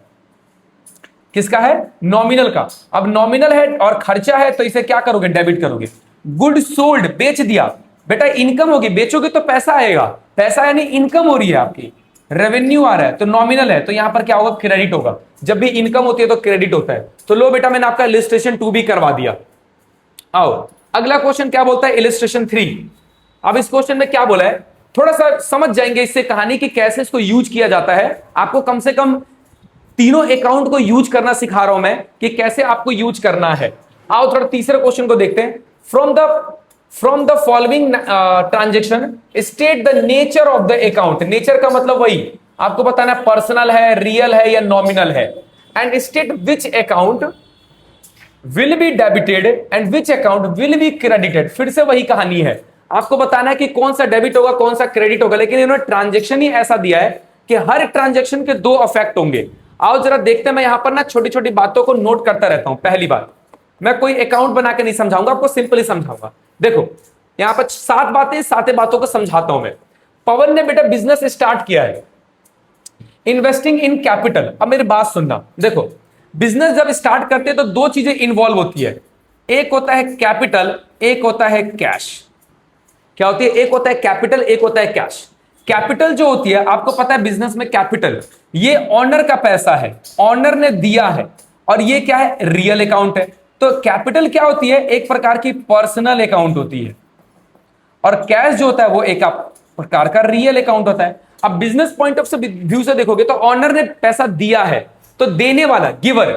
Speaker 1: किसका है, नॉमिनल का। अब नॉमिनल है और खर्चा है तो इसे क्या करोगे, डेबिट करोगे। गुड सोल्ड बेच दिया, बेटा इनकम होगी, बेचोगे तो पैसा आएगा, पैसा यानी इनकम हो रही है आपकी, रेवेन्यू आ रहा है, तो नॉमिनल है, तो यहां पर क्या होगा, क्रेडिट होगा। जब भी इनकम होती है तो क्रेडिट होता है। तो लो बेटा मैंने आपका इलिस्ट्रेशन 2 भी करवा दिया। आओ अगला क्वेश्चन क्या बोलता है, इलिस्ट्रेशन 3। अब इस क्वेश्चन में क्या बोला है, थोड़ा सा समझ जाएंगे इससे कहानी की कैसे इसको यूज किया जाता है। आपको कम से कम तीनों अकाउंट को यूज करना सिखा रहा हूं मैं कि कैसे आपको यूज करना है। आओ थोड़ा तीसरे क्वेश्चन को देखते हैं। From the following transaction state the nature of the account. Nature का मतलब वही आपको बताना, पर्सनल है, रियल है या नॉमिनल है। And state which account will be debited and which account will be credited. फिर से वही कहानी है, आपको बताना है कि कौन सा डेबिट होगा कौन सा क्रेडिट होगा, लेकिन इन्होंने ट्रांजेक्शन ही ऐसा दिया है कि हर ट्रांजेक्शन के दो इफेक्ट होंगे। आओ जरा देखते हैं, मैं यहां पर ना छोटी छोटी बातों को नोट करता रहता हूं। पहली बात, मैं कोई अकाउंट बना के नहीं समझाऊंगा आपको, सिंपली समझाऊंगा। देखो यहां पर 7 बातें, 7 बातों को समझाता हूं मैं। पवन ने बेटा बिजनेस स्टार्ट किया है, इन्वेस्टिंग इन कैपिटल। अब मेरी बात सुनना, देखो बिजनेस जब स्टार्ट करते हैं तो दो चीजें इन्वॉल्व होती है, एक होता है कैपिटल, एक होता है कैश। क्या होती है, एक होता है कैपिटल, एक होता है कैश। कैपिटल जो होती है आपको पता है बिजनेस में, कैपिटल ये ऑनर का पैसा है, ऑनर ने दिया है, और ये क्या है, रियल अकाउंट है। तो कैपिटल क्या होती है, एक प्रकार की पर्सनल अकाउंट होती है, और कैश जो होता है वो एक प्रकार का रियल अकाउंट होता है। अब बिजनेस पॉइंट ऑफ व्यू से देखोगे तो ऑनर ने पैसा दिया है, तो देने वाला गिवर,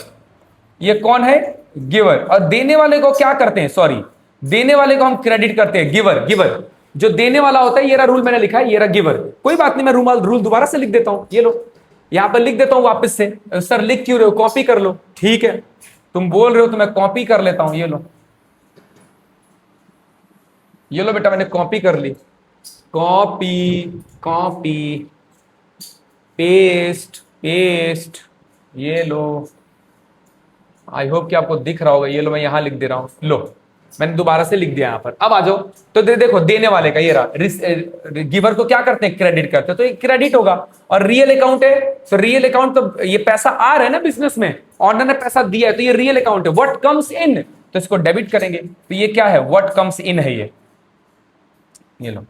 Speaker 1: ये कौन है, गिवर। और देने वाले को क्या करते हैं, सॉरी देने वाले को हम क्रेडिट करते हैं, गिवर। गिवर जो देने वाला होता है, ये रहा रूल मैंने लिखा है, ये रहा गिवर। कोई बात नहीं, मैं रूल दोबारा से लिख देता हूं, ये लो यहां पर लिख देता हूं वापस से। सर लिख क्यों रहे हो, कॉपी कर लो, ठीक है तुम बोल रहे हो तो मैं कॉपी कर लेता हूं। ये लो, ये लो बेटा मैंने कॉपी कर ली, कॉपी कॉपी पेस्ट पेस्ट, ये लो। आई होप कि आपको दिख रहा होगा, ये लो मैं यहां लिख दे रहा हूं, लो मैंने दोबारा से लिख दिया यहां पर। अब आ जाओ, तो देखो देने वाले का ये रहा, गिवर को क्या करते हैं, क्रेडिट करते हैं, तो ये क्रेडिट होगा। और रियल अकाउंट है, तो रियल अकाउंट तो ये पैसा आ रहा है ना बिजनेस में, ऑनर ने पैसा दिया है, तो ये रियल अकाउंट है। व्हाट कम्स इन, तो इसको डेबिट करेंगे, तो ये क्या है, व्हाट कम्स इन है ये लो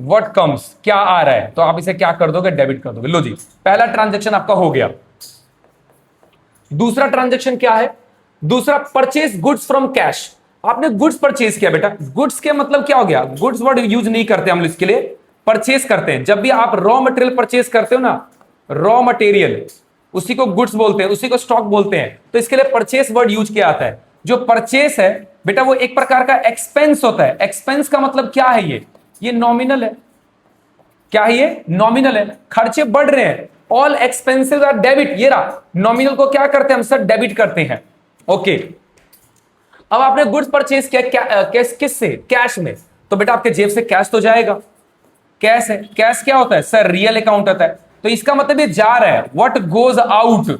Speaker 1: व्हाट कम्स, क्या आ रहा है, तो आप इसे क्या कर दोगे, डेबिट कर दोगे। लो जी, पहला ट्रांजेक्शन आपका हो गया। दूसरा ट्रांजेक्शन क्या है, दूसरा परचेज गुड्स फ्रॉम कैश। आपने गुड्स परचेज किया बेटा, गुड्स के मतलब क्या हो गया, गुड्स वर्ड यूज नहीं करते हम इसके लिए, परचेज करते हैं। जब भी आप रॉ मटेरियल परचेज करते हो ना, रॉ मटेरियल उसी को गुड्स बोलते हैं, उसी को स्टॉक बोलते हैं, तो इसके लिए परचेज वर्ड यूज किया जाता है। जो परचेज है बेटा वो एक प्रकार का एक्सपेंस होता है। एक्सपेंस का मतलब क्या है, ये नॉमिनल है। क्या है ये, नॉमिनल है। खर्चे बढ़ रहे हैं, ऑल एक्सपेंसेस आर डेबिट, ये रहा, नॉमिनल को क्या करते हैं हम सर, डेबिट करते हैं। ओके, अब आपने गुड्स परचेज किया किससे, कैश में, तो बेटा आपके जेब से कैश तो जाएगा, कैश है। कैश क्या होता है सर, रियल अकाउंट होता है, तो इसका मतलब ये जा रहा है। What goes out,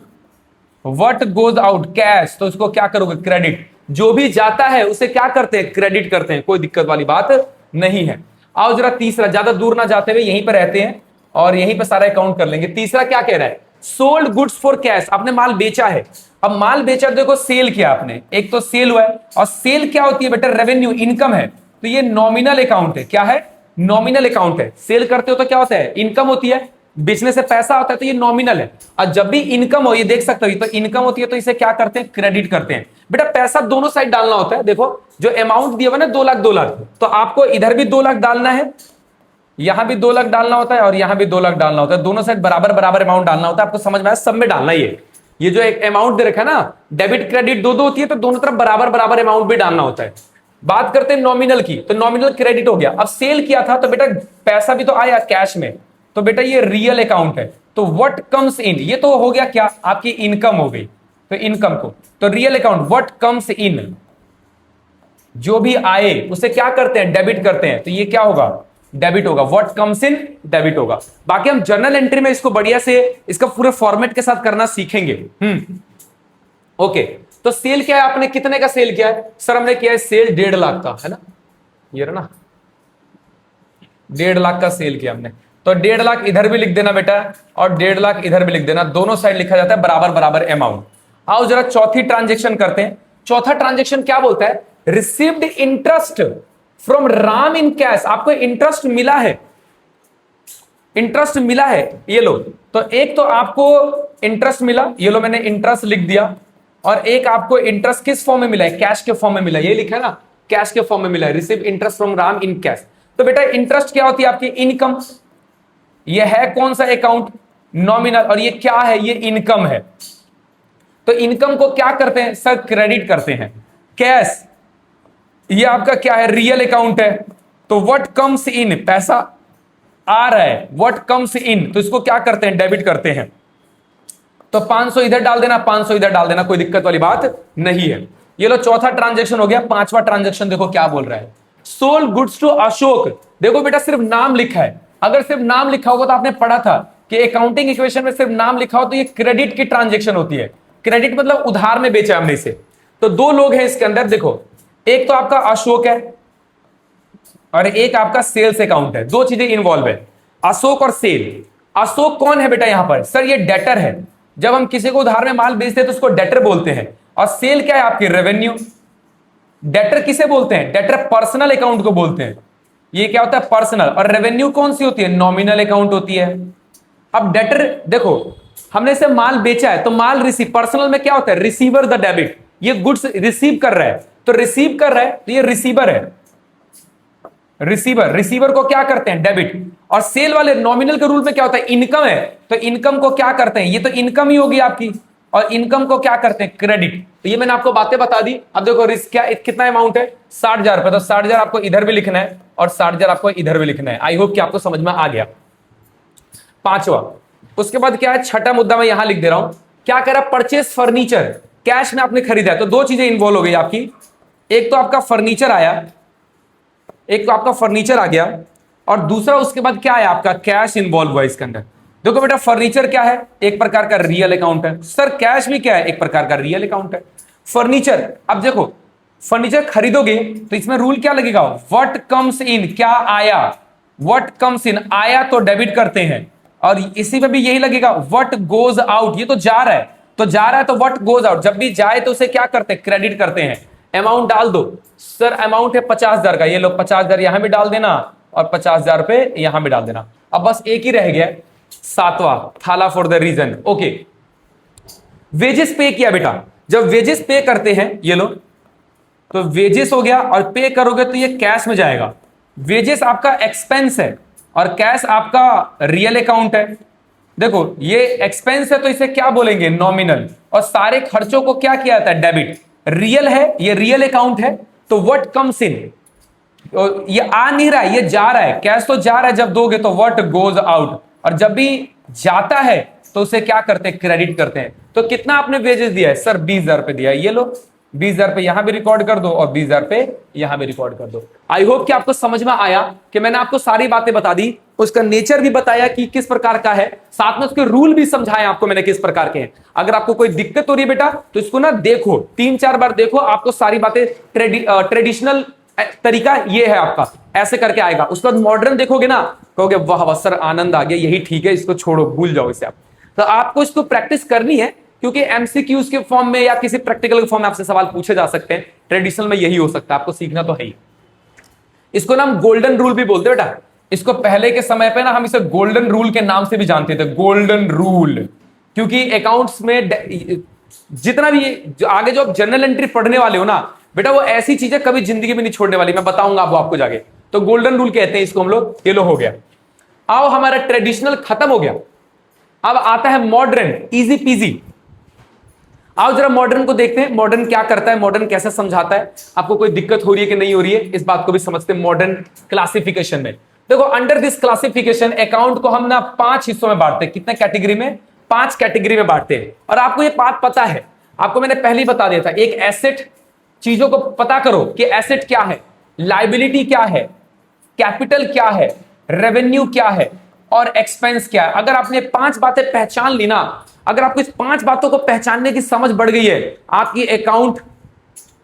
Speaker 1: what goes out cash, तो इसको क्या करोगे, क्रेडिट। जो भी जाता है उसे क्या करते हैं, क्रेडिट करते हैं, कोई दिक्कत वाली बात नहीं है। आओ जरा तीसरा, ज्यादा दूर ना जाते हुए यहीं पर रहते हैं और यहीं पर सारा अकाउंट कर लेंगे। तीसरा क्या कह रहा है, सोल्ड गुड्स फॉर कैश, आपने माल बेचा है। अब माल बेचा, देखो सेल किया आपने, एक तो सेल हुआ है, और सेल क्या होती है बेटा, रेवेन्यू, इनकम है, तो ये नॉमिनल अकाउंट है। क्या है, नॉमिनल अकाउंट है। सेल करते हो तो क्या होता है, इनकम होती है, बेचने से पैसा आता है, तो ये नॉमिनल है। और जब भी इनकम हो, ये देख सकते हो, तो इनकम होती है तो इसे क्या करते हैं, क्रेडिट करते हैं। बेटा पैसा दोनों साइड डालना होता है। देखो जो अमाउंट दिया हुआ ना 2 लाख 2 लाख, तो आपको इधर भी 2 लाख डालना है, यहां भी 2 लाख डालना होता है, और यहां भी 2 लाख डालना होता है। दोनों साइड बराबर बराबर अमाउंट डालना होता है। आपको समझ में आया, सब में डालना ही है। ये जो एक अमाउंट दे रखा है ना, डेबिट क्रेडिट दो दो होती है, तो दोनों तरफ बराबर बराबर अमाउंट भी डालना होता है। बात करते हैं नॉमिनल की, तो नॉमिनल क्रेडिट हो गया। अब सेल किया था तो बेटा पैसा भी तो आया कैश में, तो बेटा ये रियल अकाउंट है, तो व्हाट कम्स इन, ये तो हो गया क्या, आपकी इनकम हो गई, तो इनकम को, तो real account what comes in, जो भी आए उसे क्या करते हैं, डेबिट करते हैं, तो ये क्या होगा, डेबिट होगा, व्हाट कम्स इन डेबिट होगा। बाकी हम जर्नल एंट्री में इसको बढ़िया से इसका पूरे फॉर्मेट के साथ करना सीखेंगे। ओके, तो सेल क्या है, आपने कितने का सेल किया है, सर हमने किया है सेल 1.5 लाख का, है ना, ये रहा ना, 1.5 लाख का सेल किया हमने, तो 1.5 लाख इधर भी लिख देना बेटा, और 1.5 लाख इधर भी लिख देना, दोनों साइड लिखा जाता है बराबर बराबर अमाउंट। आओ जरा चौथी ट्रांजेक्शन करते हैं। चौथा ट्रांजेक्शन क्या बोलता है, received interest from Ram in cash, आपको इंटरेस्ट मिला है, इंटरेस्ट मिला है, ये लो, तो एक तो आपको इंटरेस्ट मिला, ये लो मैंने इंटरेस्ट लिख दिया, और एक आपको इंटरेस्ट किस फॉर्म में मिला है, कैश के फॉर्म में मिला है, ये लिखा है ना, कैश के फॉर्म में मिला है, receive interest from Ram in cash. तो बेटा इंटरेस्ट क्या होती है, आपकी इनकम, ये है कौन सा अकाउंट, नॉमिनल, और ये क्या है, ये इनकम है। तो इनकम को क्या करते हैं सर, क्रेडिट करते हैं। कैश ये आपका क्या है, रियल अकाउंट है, तो व्हाट कम्स इन, पैसा आ रहा है, व्हाट कम्स इन, तो इसको क्या करते हैं, डेबिट करते हैं। तो 500 इधर डाल देना, 500 इधर डाल देना, कोई दिक्कत वाली बात नहीं है। ये लो चौथा ट्रांजैक्शन हो गया। पांचवा ट्रांजैक्शन देखो क्या बोल रहा है, सोल्ड गुड्स टू अशोक। देखो बेटा सिर्फ नाम लिखा है, अगर सिर्फ नाम लिखा होगा तो आपने पढ़ा था कि अकाउंटिंग इक्वेशन में सिर्फ नाम लिखा हो तो ये क्रेडिट की ट्रांजैक्शन होती है। क्रेडिट मतलब उधार में बेचा हमने इसे। तो दो लोग हैं इसके अंदर, देखो एक तो आपका अशोक है और एक आपका सेल्स अकाउंट है, दो चीजें इन्वॉल्व है, अशोक और सेल। अशोक कौन है बेटा यहां पर, सर ये डेटर है, जब हम किसी को उधार में माल बेचते हैं तो उसको डेटर बोलते हैं। और सेल क्या है आपकी, रेवेन्यू। डेटर किसे बोलते हैं, डेटर पर्सनल अकाउंट को बोलते हैं, ये क्या होता है पर्सनल। और रेवेन्यू कौन सी होती है, नॉमिनल अकाउंट होती है। अब डेटर देखो हमने इसे माल बेचा है तो माल रिसीव, पर्सनल में क्या होता है, रिसीवर द डेबिट, ये गुड्स रिसीव कर रहा है, तो रिसीव कर रहा है तो ये रिसीवर है, रिसीवर। रिसीवर को क्या करते हैं, डेबिट। और सेल वाले नॉमिनल के रूल में क्या होता है, इनकम है, तो इनकम को क्या करते हैं, ये तो इनकम ही होगी आपकी, और इनकम को क्या करते हैं, क्रेडिट। तो ये मैंने आपको बातें बता दी। अब देखो रिस्क क्या, कितना अमाउंट है, 60,000 रुपए, तो 60,000 आपको इधर भी लिखना है और 60,000 आपको इधर भी लिखना है। आई होप कि आपको समझ में आ गया। पांचवा, उसके बाद क्या है, छठा मुद्दा मैं यहां लिख दे रहा हूं, क्या कह रहा, परचेज फर्नीचर, कैश में आपने खरीदा है, तो दो चीजें इन्वॉल्व हो गई आपकी, एक तो आपका फर्नीचर आया, एक तो आपका फर्नीचर आ गया, और दूसरा उसके बाद क्या है, आपका कैश इन्वॉल्व हुआ इसके अंदर। देखो बेटा फर्नीचर क्या है, एक प्रकार का रियल अकाउंट है, सर कैश भी क्या है, एक प्रकार का रियल अकाउंट है। फर्नीचर, अब देखो फर्नीचर खरीदोगे तो इसमें रूल क्या लगेगा, व्हाट कम्स इन, क्या आया, व्हाट कम्स इन, आया तो डेबिट करते हैं, और इसी में भी यही लगेगा, व्हाट गोज आउट, ये तो जा रहा है, तो जा रहा है तो व्हाट गोज आउट, जब भी जाए तो उसे क्या करते हैं, क्रेडिट करते हैं। अमाउंट डाल दो, सर अमाउंट है 50,000 का, ये लो 50,000 यहां भी डाल देना और 50,000 रुपए यहां भी डाल देना। अब बस एक ही रह गया, सातवां, Thala for the reason. Okay, wages pay किया बेटा, जब वेजेस पे करते हैं, ये लो तो वेजेस हो गया, और पे करोगे तो ये कैश में जाएगा। वेजेस आपका एक्सपेंस है और कैश आपका रियल अकाउंट है। देखो ये एक्सपेंस है तो इसे क्या बोलेंगे, नॉमिनल, और सारे खर्चों को क्या किया जाता है, डेबिट। रियल है, ये रियल अकाउंट है, तो व्हाट कम्स इन, ये आ नहीं रहा है, ये जा रहा है, कैश तो जा रहा है, जब दोगे तो व्हाट गोज आउट, और जब भी जाता है तो उसे क्या करते हैं, क्रेडिट करते हैं। तो कितना आपने वेजेस दिया है, सर 20,000 रुपए दिया है, ये लो 20,000 रुपए यहां भी रिकॉर्ड कर दो और 20,000 रुपए यहां भी रिकॉर्ड कर दो। आई होप कि आपको समझ में आया कि मैंने आपको सारी बातें बता दी, उसका नेचर भी बताया कि किस प्रकार का है, साथ में उसके रूल भी समझाए आपको मैंने किस प्रकार के हैं। अगर आपको कोई दिक्कत हो रही है बेटा तो इसको ना देखो, 3-4 बार देखो, आपको सारी बातें ट्रेडिशनल तरीका ये है आपका, ऐसे करके आएगा। उसके बाद मॉडर्न देखोगे ना, कहोगे वाह वाह सर आनंद आ गया, यही ठीक है, इसको छोड़ो, भूल जाओ इसे आप। तो आपको इसको प्रैक्टिस करनी है, क्योंकि एमसीक्यूज के फॉर्म में या किसी प्रैक्टिकल के फॉर्म में आपसे सवाल पूछे जा सकते हैं। ट्रेडिशनल में यही हो सकता है, आपको सीखना तो है ही। इसको ना हम गोल्डन रूल भी बोलते हैं बेटा, इसको पहले के समय पे ना हम इसे गोल्डन रूल के नाम से भी जानते थे, गोल्डन रूल, क्योंकि अकाउंट्स में जितना भी जो आगे जो आप जनरल एंट्री पढ़ने वाले हो ना बेटा, वो ऐसी चीजें कभी जिंदगी में नहीं छोड़ने वाली, मैं बताऊंगा आपको जाके। तो गोल्डन रूल कहते हैं इसको हम लोग, ये लो हो गया। आओ हमारा ट्रेडिशनल खत्म हो गया, अब आता है मॉडर्न, इजी पीजी। आओ जरा मॉडर्न को देखते हैं, मॉडर्न क्या करता है, मॉडर्न कैसे समझाता है, आपको कोई दिक्कत हो रही है कि नहीं हो रही है, इस बात को भी समझते हैं मॉडर्न क्लासिफिकेशन में। देखो अंडर दिस क्लासिफिकेशन अकाउंट को हम ना 5 हिस्सों में बांटते हैं। कितने कैटेगरी में? 5 कैटेगरी में बांटते हैं। और आपको ये बात पता है, आपको मैंने पहले ही बता दिया था, एक एसेट, चीजों को पता करो कि एसेट क्या है, लायबिलिटी क्या है, कैपिटल क्या है, रेवेन्यू क्या है और एक्सपेंस क्या है। अगर आपने 5 बातें पहचान ली ना, अगर आपको इस 5 बातों को पहचानने की समझ बढ़ गई है, आपकी अकाउंट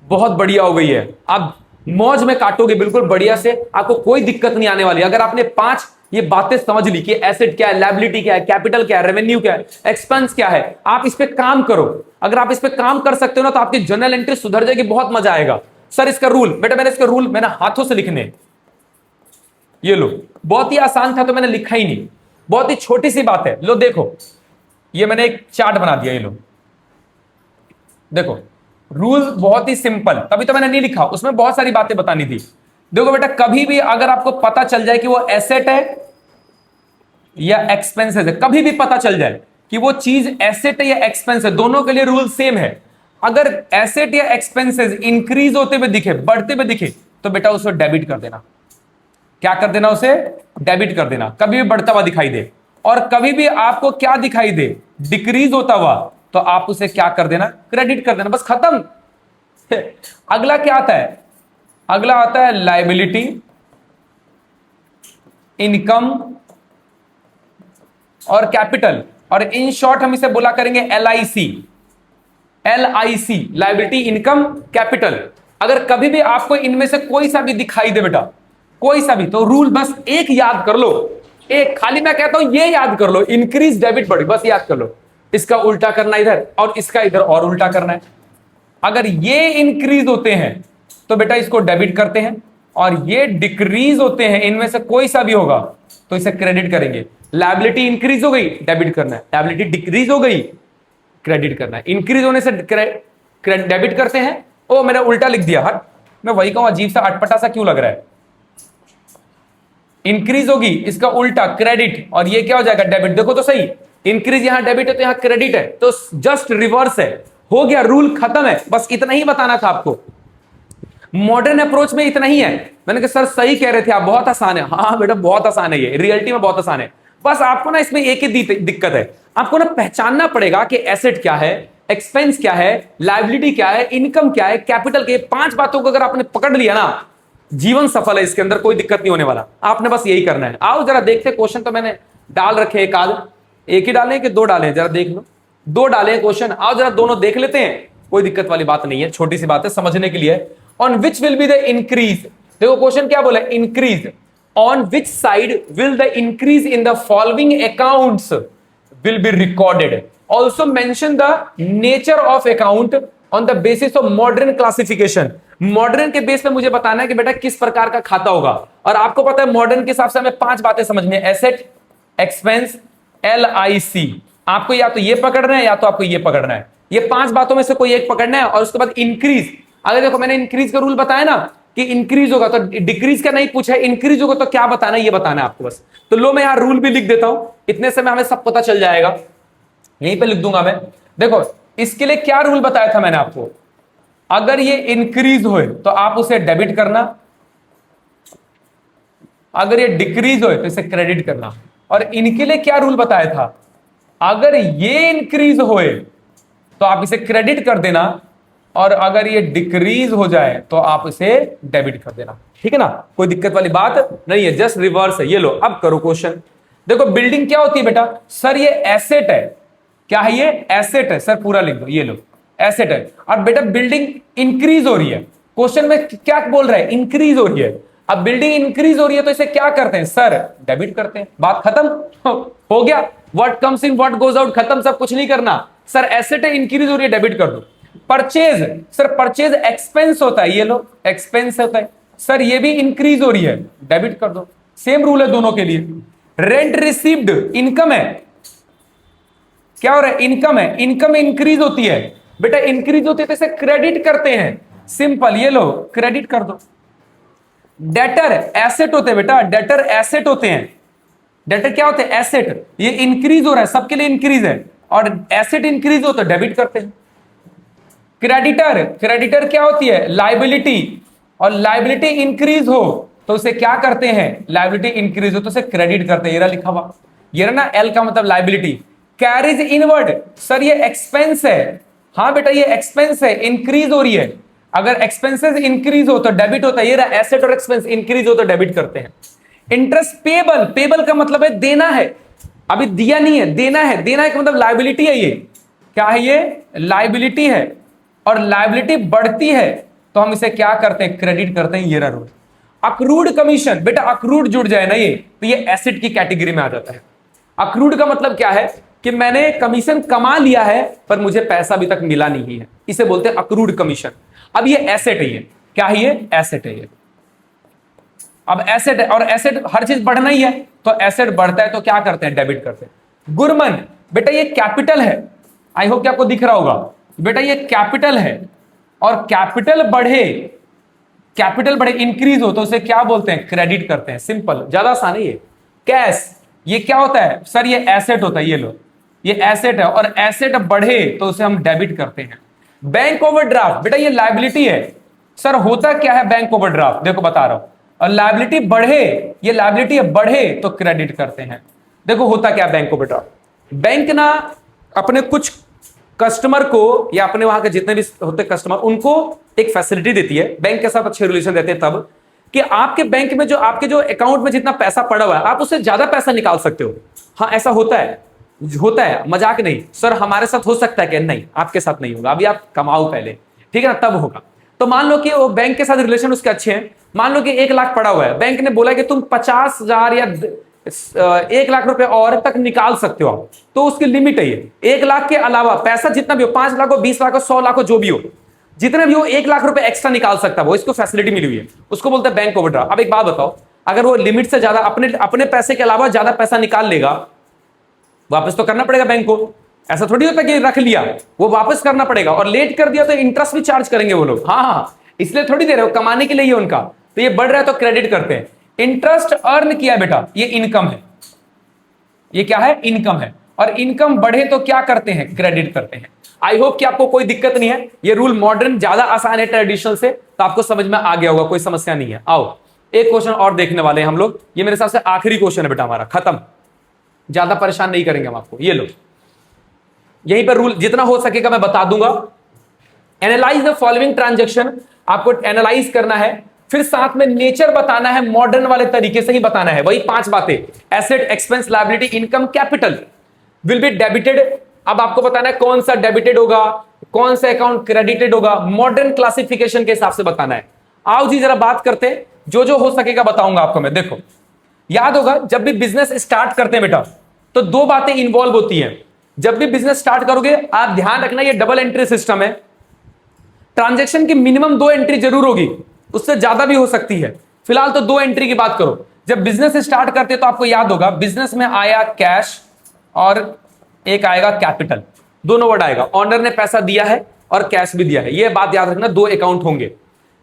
Speaker 1: बहुत बढ़िया हो गई है। आप मौज में काटोगे बिल्कुल बढ़िया से, आपको कोई दिक्कत नहीं आने वाली। अगर आपने 5 ये बातें समझ ली कि एसेट क्या है, लायबिलिटी क्या है, कैपिटल क्या है, रेवेन्यू क्या है, एक्सपेंस क्या है, आप इस पे काम करो। अगर आप इस पे काम कर सकते हो ना, तो आपकी जर्नल एंट्री सुधर जाएगी, बहुत मजा आएगा। सर इसका रूल, बेटा मैंने इसका रूल मैंने हाथों से लिखने, ये लो, बहुत ही आसान था तो मैंने लिखा ही नहीं, बहुत ही छोटी सी बात है। लो देखो, ये मैंने एक चार्ट बना दिया, ये लो देखो, रूल बहुत ही सिंपल, तभी तो मैंने नहीं लिखा, उसमें बहुत सारी बातें बतानी थी। देखो बेटा, कभी भी अगर आपको पता चल जाए कि वो एसेट है या एक्सपेंसेस है, कभी भी पता चल जाए कि वो चीज एसेट है या एक्सपेंस है, दोनों के लिए रूल सेम है। अगर एसेट या एक्सपेंसेस इंक्रीज होते हुए दिखे, बढ़ते हुए दिखे, तो बेटा उसे डेबिट कर देना। क्या कर देना? उसे डेबिट कर देना। कभी भी बढ़ता हुआ दिखाई दे, और कभी भी आपको क्या दिखाई दे, डिक्रीज होता हुआ, तो आप उसे क्या कर देना? क्रेडिट कर देना, बस खत्म। अगला क्या आता है? अगला आता है लायबिलिटी, इनकम और कैपिटल, और इन शॉर्ट हम इसे बोला करेंगे LIC। LIC, liability, income, capital. अगर कभी भी आपको इनमें से कोई सा भी दिखाई दे बेटा, कोई सा भी, तो रूल बस एक याद कर लो, एक खाली मैं कहता हूं ये याद कर लो, इंक्रीज डेबिट बढ़ी, बस याद कर लो। इसका उल्टा करना इधर, और इसका इधर और उल्टा करना है। अगर ये इंक्रीज होते हैं तो बेटा इसको डेबिट करते हैं, और ये डिक्रीज होते हैं, इनमें से कोई सा भी होगा तो इसे क्रेडिट करेंगे। लायबिलिटी इंक्रीज हो गई, डेबिट करना है, लायबिलिटी डिक्रीज हो गई, क्रेडिट करना है। इंक्रीज होने से डेबिट करते हैं। ओ मैंने उल्टा लिख दिया, हट, मैं वही कहूं, अजीब सा अटपटा सा क्यों लग रहा है। इंक्रीज होगी, इसका उल्टा क्रेडिट, और ये क्या हो जाएगा? डेबिट। देखो तो सही, इंक्रीज यहां डेबिट है तो यहां क्रेडिट है, तो जस्ट रिवर्स है, हो गया, रूल खत्म है। बस इतना ही बताना था आपको। मॉडर्न अप्रोच में इतना ही है। मैंने कहा सर सही कह रहे थे आप, बहुत आसान है। हाँ बेटा बहुत आसान है, ये रियलिटी में बहुत आसान है। बस आपको ना इसमें एक ही दिक्कत है, आपको ना पहचानना पड़ेगा कि एसेट क्या है, एक्सपेंस क्या है, लायबिलिटी क्या है, इनकम क्या है, कैपिटल के 5 बातों को अगर आपने पकड़ लिया ना, जीवन सफल है, इसके अंदर कोई दिक्कत नहीं होने वाला। आपने बस यही करना है। आओ जरा देखते, क्वेश्चन तो मैंने डाल रखे एक आध, एक ही डाले कि 2 डाले, जरा देख लो, 2 डाले क्वेश्चन। आओ जरा दोनों देख लेते हैं, कोई दिक्कत वाली बात नहीं है, छोटी सी बात है, समझने के लिए। On which will be the increase, देखो क्वेश्चन क्या बोला, increase. On which side will the increase in the following accounts will be recorded, also mention the nature of account on the basis of modern classification. Modern के base पे मुझे बताना है कि बेटा किस प्रकार का खाता होगा। और आपको पता है मॉडर्न के हिसाब से हमें 5 बातें समझनी है, एसेट, एक्सपेंस, LIC। आपको या तो ये पकड़ना है या तो आपको ये पकड़ना है, ये 5 बातों में से कोई एक पकड़ना है। और उसके बाद इंक्रीज, अगर देखो मैंने इंक्रीज का रूल बताया ना कि इंक्रीज होगा तो, डिक्रीज का नहीं पूछा है, इंक्रीज होगा तो क्या बताना है ये बताना है आपको बस। तो लो मैं यहां रूल भी लिख देता हूं, इतने से में हमें सब पता चल जाएगा, यहीं पे लिख दूंगा मैं। देखो इसके लिए क्या रूल बताया था मैंने आपको, अगर ये इंक्रीज होए तो आप उसे डेबिट करना, अगर ये डिक्रीज होए तो इसे क्रेडिट करना। और इनके लिए क्या रूल बताया था, अगर ये इंक्रीज होए तो आप इसे क्रेडिट कर देना, और अगर ये डिक्रीज हो जाए तो आप इसे डेबिट कर देना। ठीक है ना, कोई दिक्कत वाली बात नहीं है, जस्ट रिवर्स है। ये लो अब करो क्वेश्चन। देखो बिल्डिंग क्या होती है बेटा, सर ये एसेट है, क्या है ये? एसेट है सर, पूरा लिख दो, ये लो एसेट है। और बेटा बिल्डिंग इंक्रीज हो रही है, क्वेश्चन में क्या बोल रहा है, इंक्रीज हो रही है। अब बिल्डिंग इंक्रीज हो रही है तो इसे क्या करते हैं सर? डेबिट करते हैं, बात खत्म हो गया। What comes in what goes out, खत्म, सब कुछ नहीं करना। सर एसेट है, इंक्रीज हो रही है, डेबिट कर दो। परचेज, सर परचेज एक्सपेंस होता है, ये लो एक्सपेंस होता है, सर ये भी इंक्रीज हो रही है, डेबिट कर दो। सेम रूल है दोनों के लिए। रेंट रिसीव्ड इनकम है, क्या हो रहा है? इनकम है, इनकम इंक्रीज होती है बेटा, इंक्रीज होती है तो इसे क्रेडिट करते हैं, सिंपल, ये लो क्रेडिट कर दो। डेटर एसेट होते हैं बेटा, डेटर एसेट होते हैं। डेटर क्या होते हैं? एसेट। ये इंक्रीज हो रहा है, सबके लिए इंक्रीज है, और एसेट इंक्रीज हो तो डेबिट करते हैं। क्रेडिटर, क्रेडिटर क्या होती है? लाइबिलिटी, और लाइबिलिटी इंक्रीज हो तो उसे क्या करते हैं? लाइबिलिटी इंक्रीज हो तो उसे क्रेडिट करते हैं। ये रहा लिखा हुआ, ये रहा ना, एल का मतलब लाइबिलिटी। कैरीज इनवर्ड, सर ये एक्सपेंस है। हाँ बेटा ये एक्सपेंस है, इंक्रीज हो रही है। अगर एक्सपेंसेस इंक्रीज हो तो डेबिट होता है। ये रहा एसेट और एक्सपेंस इंक्रीज हो तो डेबिट करते हैं। इंटरेस्ट पेबल, पेबल का मतलब है देना है, अभी दिया नहीं है, देना है। देना है का मतलब लाइबिलिटी है। ये क्या है? ये लाइबिलिटी है, और लाइबिलिटी बढ़ती है तो हम इसे क्या करते हैं? क्रेडिट करते हैं। ये रहा रूल। अक्रूड कमीशन, बेटा अक्रूड जुड़ जाए ना ये तो ये एसेट की कैटेगरी में आ जाता है। अक्रूड का मतलब क्या है? कि मैंने कमीशन कमा लिया है पर मुझे पैसा अभी तक मिला नहीं है, इसे बोलते हैं अक्रूड कमीशन। अब ये एसेट है। ये क्या है? ये एसेट है। ये अब एसेट है, और एसेट हर चीज बढ़ना ही है, तो एसेट बढ़ता है तो क्या करते हैं? डेबिट करते हैं। गुरमन, बेटा ये कैपिटल है। आई होप कि आपको दिख रहा होगा। बेटा ये कैपिटल है, और कैपिटल बढ़े, कैपिटल बढ़े इंक्रीज हो तो उसे क्या बोलते हैं? क्रेडिट करते हैं। सिंपल, ज्यादा आसान है ये। कैश, ये क्या होता है? सर ये एसेट होता है। ये लो, ये एसेट है, और एसेट बढ़े तो उसे हम डेबिट करते हैं। बैंक ओवरड्राफ्ट, बेटा ये लाइबिलिटी है। सर होता क्या है बैंक ओवरड्राफ्ट? देखो बता रहा हूं। और लाइबिलिटी बढ़े, ये लाइबिलिटी बढ़े तो क्रेडिट करते हैं। देखो होता क्या बैंक ओवरड्राफ्ट? बैंक ना अपने कुछ कस्टमर को, या अपने वहां के जितने भी होते कस्टमर, उनको एक फैसिलिटी देती है। बैंक के साथ अच्छे रिलेशन रहते हैं तब कि आपके बैंक में जो आपके जो अकाउंट में जितना पैसा पड़ा हुआ है आप उससे ज्यादा पैसा निकाल सकते हो। हाँ ऐसा होता है, होता है, मजाक नहीं। सर हमारे साथ हो सकता है कि नहीं, आपके साथ नहीं होगा, अभी आप कमाओ पहले, ठीक है ना, तब होगा। तो मान लो कि वो बैंक के साथ रिलेशन उसके अच्छे हैं। मान लो कि 1 लाख पड़ा हुआ है, बैंक ने बोला कि तुम 50,000 या 1 लाख रुपए और तक निकाल सकते हो आप, तो उसकी लिमिट है ये। 1 लाख के अलावा पैसा जितना भी हो, 5 लाख हो, 20 लाख हो, 100 लाख हो, जो भी हो, जितने भी हो, 1 लाख रुपए एक्स्ट्रा निकाल सकता है वो, इसको फैसिलिटी मिली हुई है, उसको बोलते हैं बैंक ओवरड्राफ्ट। अब एक बात बताओ, अगर वो लिमिट से ज्यादा अपने पैसे के अलावा ज्यादा पैसा निकाल लेगा, वापस तो करना पड़ेगा बैंक को। ऐसा थोड़ी होता कि रख लिया, वो वापस करना पड़ेगा, और लेट कर दिया तो इंटरेस्ट भी चार्ज करेंगे वो लोग। हाँ, इसलिए थोड़ी दे रहे हो, कमाने के लिए ही उनका, तो ये बढ़ रहा है तो क्रेडिट करते हैं। इंटरेस्ट अर्न किया बेटा, ये इनकम है। ये क्या है? इनकम है, और इनकम बढ़े तो क्या करते हैं? क्रेडिट करते हैं। आई होप कि आपको कोई दिक्कत नहीं है, ये रूल मॉडर्न ज्यादा आसान है ट्रेडिशनल से, तो आपको समझ में आ गया होगा, कोई समस्या नहीं है। आओ एक क्वेश्चन और देखने वाले हैं हम लोग, ये मेरे हिसाब से आखिरी क्वेश्चन है बेटा हमारा, खत्म, ज्यादा परेशान नहीं करेंगे हम आपको। ये लो, यहीं पर रूल जितना हो सकेगा मैं बता दूंगा। एनालाइज द फॉलोइंग ट्रांजेक्शन, आपको एनालाइज करना है, फिर साथ में नेचर बताना है, मॉडर्न वाले तरीके से ही बताना है। वही 5 बातें, asset, expense, liability, income, capital will be debited. अब आपको बताना है कौन सा डेबिटेड होगा, कौन सा अकाउंट क्रेडिटेड होगा, मॉडर्न क्लासिफिकेशन के हिसाब से बताना है। आओ जी जरा बात करते हैं, जो जो हो सकेगा बताऊंगा आपको मैं। देखो याद होगा, जब भी बिजनेस स्टार्ट करते हैं बेटा तो 2 बातें इंवॉल्व होती हैं। जब भी बिजनेस स्टार्ट करोगे आप ध्यान रखना, ये डबल एंट्री सिस्टम है। ट्रांजैक्शन की मिनिमम 2 एंट्री जरूर होगी, उससे ज्यादा भी हो सकती है। फिलहाल तो 2 एंट्री की बात करो। जब बिजनेस स्टार्ट करते हैं तो आपको याद होगा, बिजनेस में आया कैश और एक आएगा कैपिटल, दोनों वर्ड आएगा। ऑनर ने पैसा दिया है और कैश भी दिया है, ये बात याद रखना, 2 अकाउंट होंगे।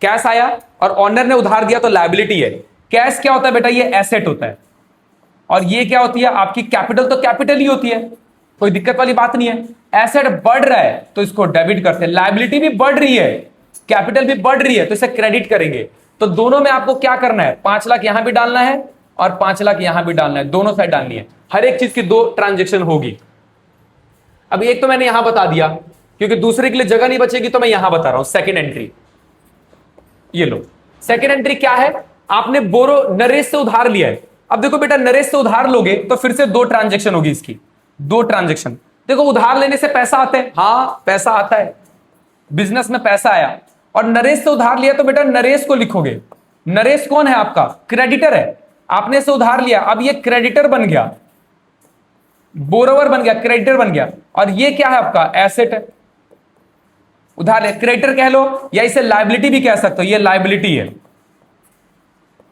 Speaker 1: कैश आया और ऑनर ने उधार दिया तो लायबिलिटी है। कैश क्या होता है बेटा? ये एसेट होता है। और ये क्या होती है आपकी? कैपिटल। तो कैपिटल ही होती है, कोई दिक्कत वाली बात नहीं है। एसेट बढ़ रहा है तो इसको डेबिट करते हैं, लायबिलिटी भी बढ़ रही है, कैपिटल भी बढ़ रही है तो इसे क्रेडिट करेंगे। तो दोनों में आपको क्या करना है? 5 लाख यहां भी डालना है और 5 लाख यहां भी डालना है, दोनों साइड डालनी है। हर एक चीज की 2 ट्रांजेक्शन होगी। अभी एक तो मैंने यहां बता दिया क्योंकि दूसरे के लिए जगह नहीं बचेगी, तो मैं यहां बता रहा हूं सेकेंड एंट्री। ये लो, सेकेंड एंट्री क्या है? आपने बोरो, नरेश से उधार लिया है। अब देखो बेटा, नरेश से उधार लोगे तो फिर से 2 ट्रांजेक्शन होगी इसकी, 2 ट्रांजेक्शन। देखो उधार लेने से पैसा आता है, हाँ पैसा आता है, बिजनेस में पैसा आया, और नरेश से उधार लिया तो बेटा नरेश को लिखोगे। नरेश कौन है आपका? क्रेडिटर है। आपने से उधार लिया, अब ये क्रेडिटर बन गया, बोरोवर बन गया, क्रेडिटर बन गया। और ये क्या है आपका? एसेट है, उधार है, क्रेडिटर कह लो, या इसे लायबिलिटी भी कह सकते हो। ये लायबिलिटी है,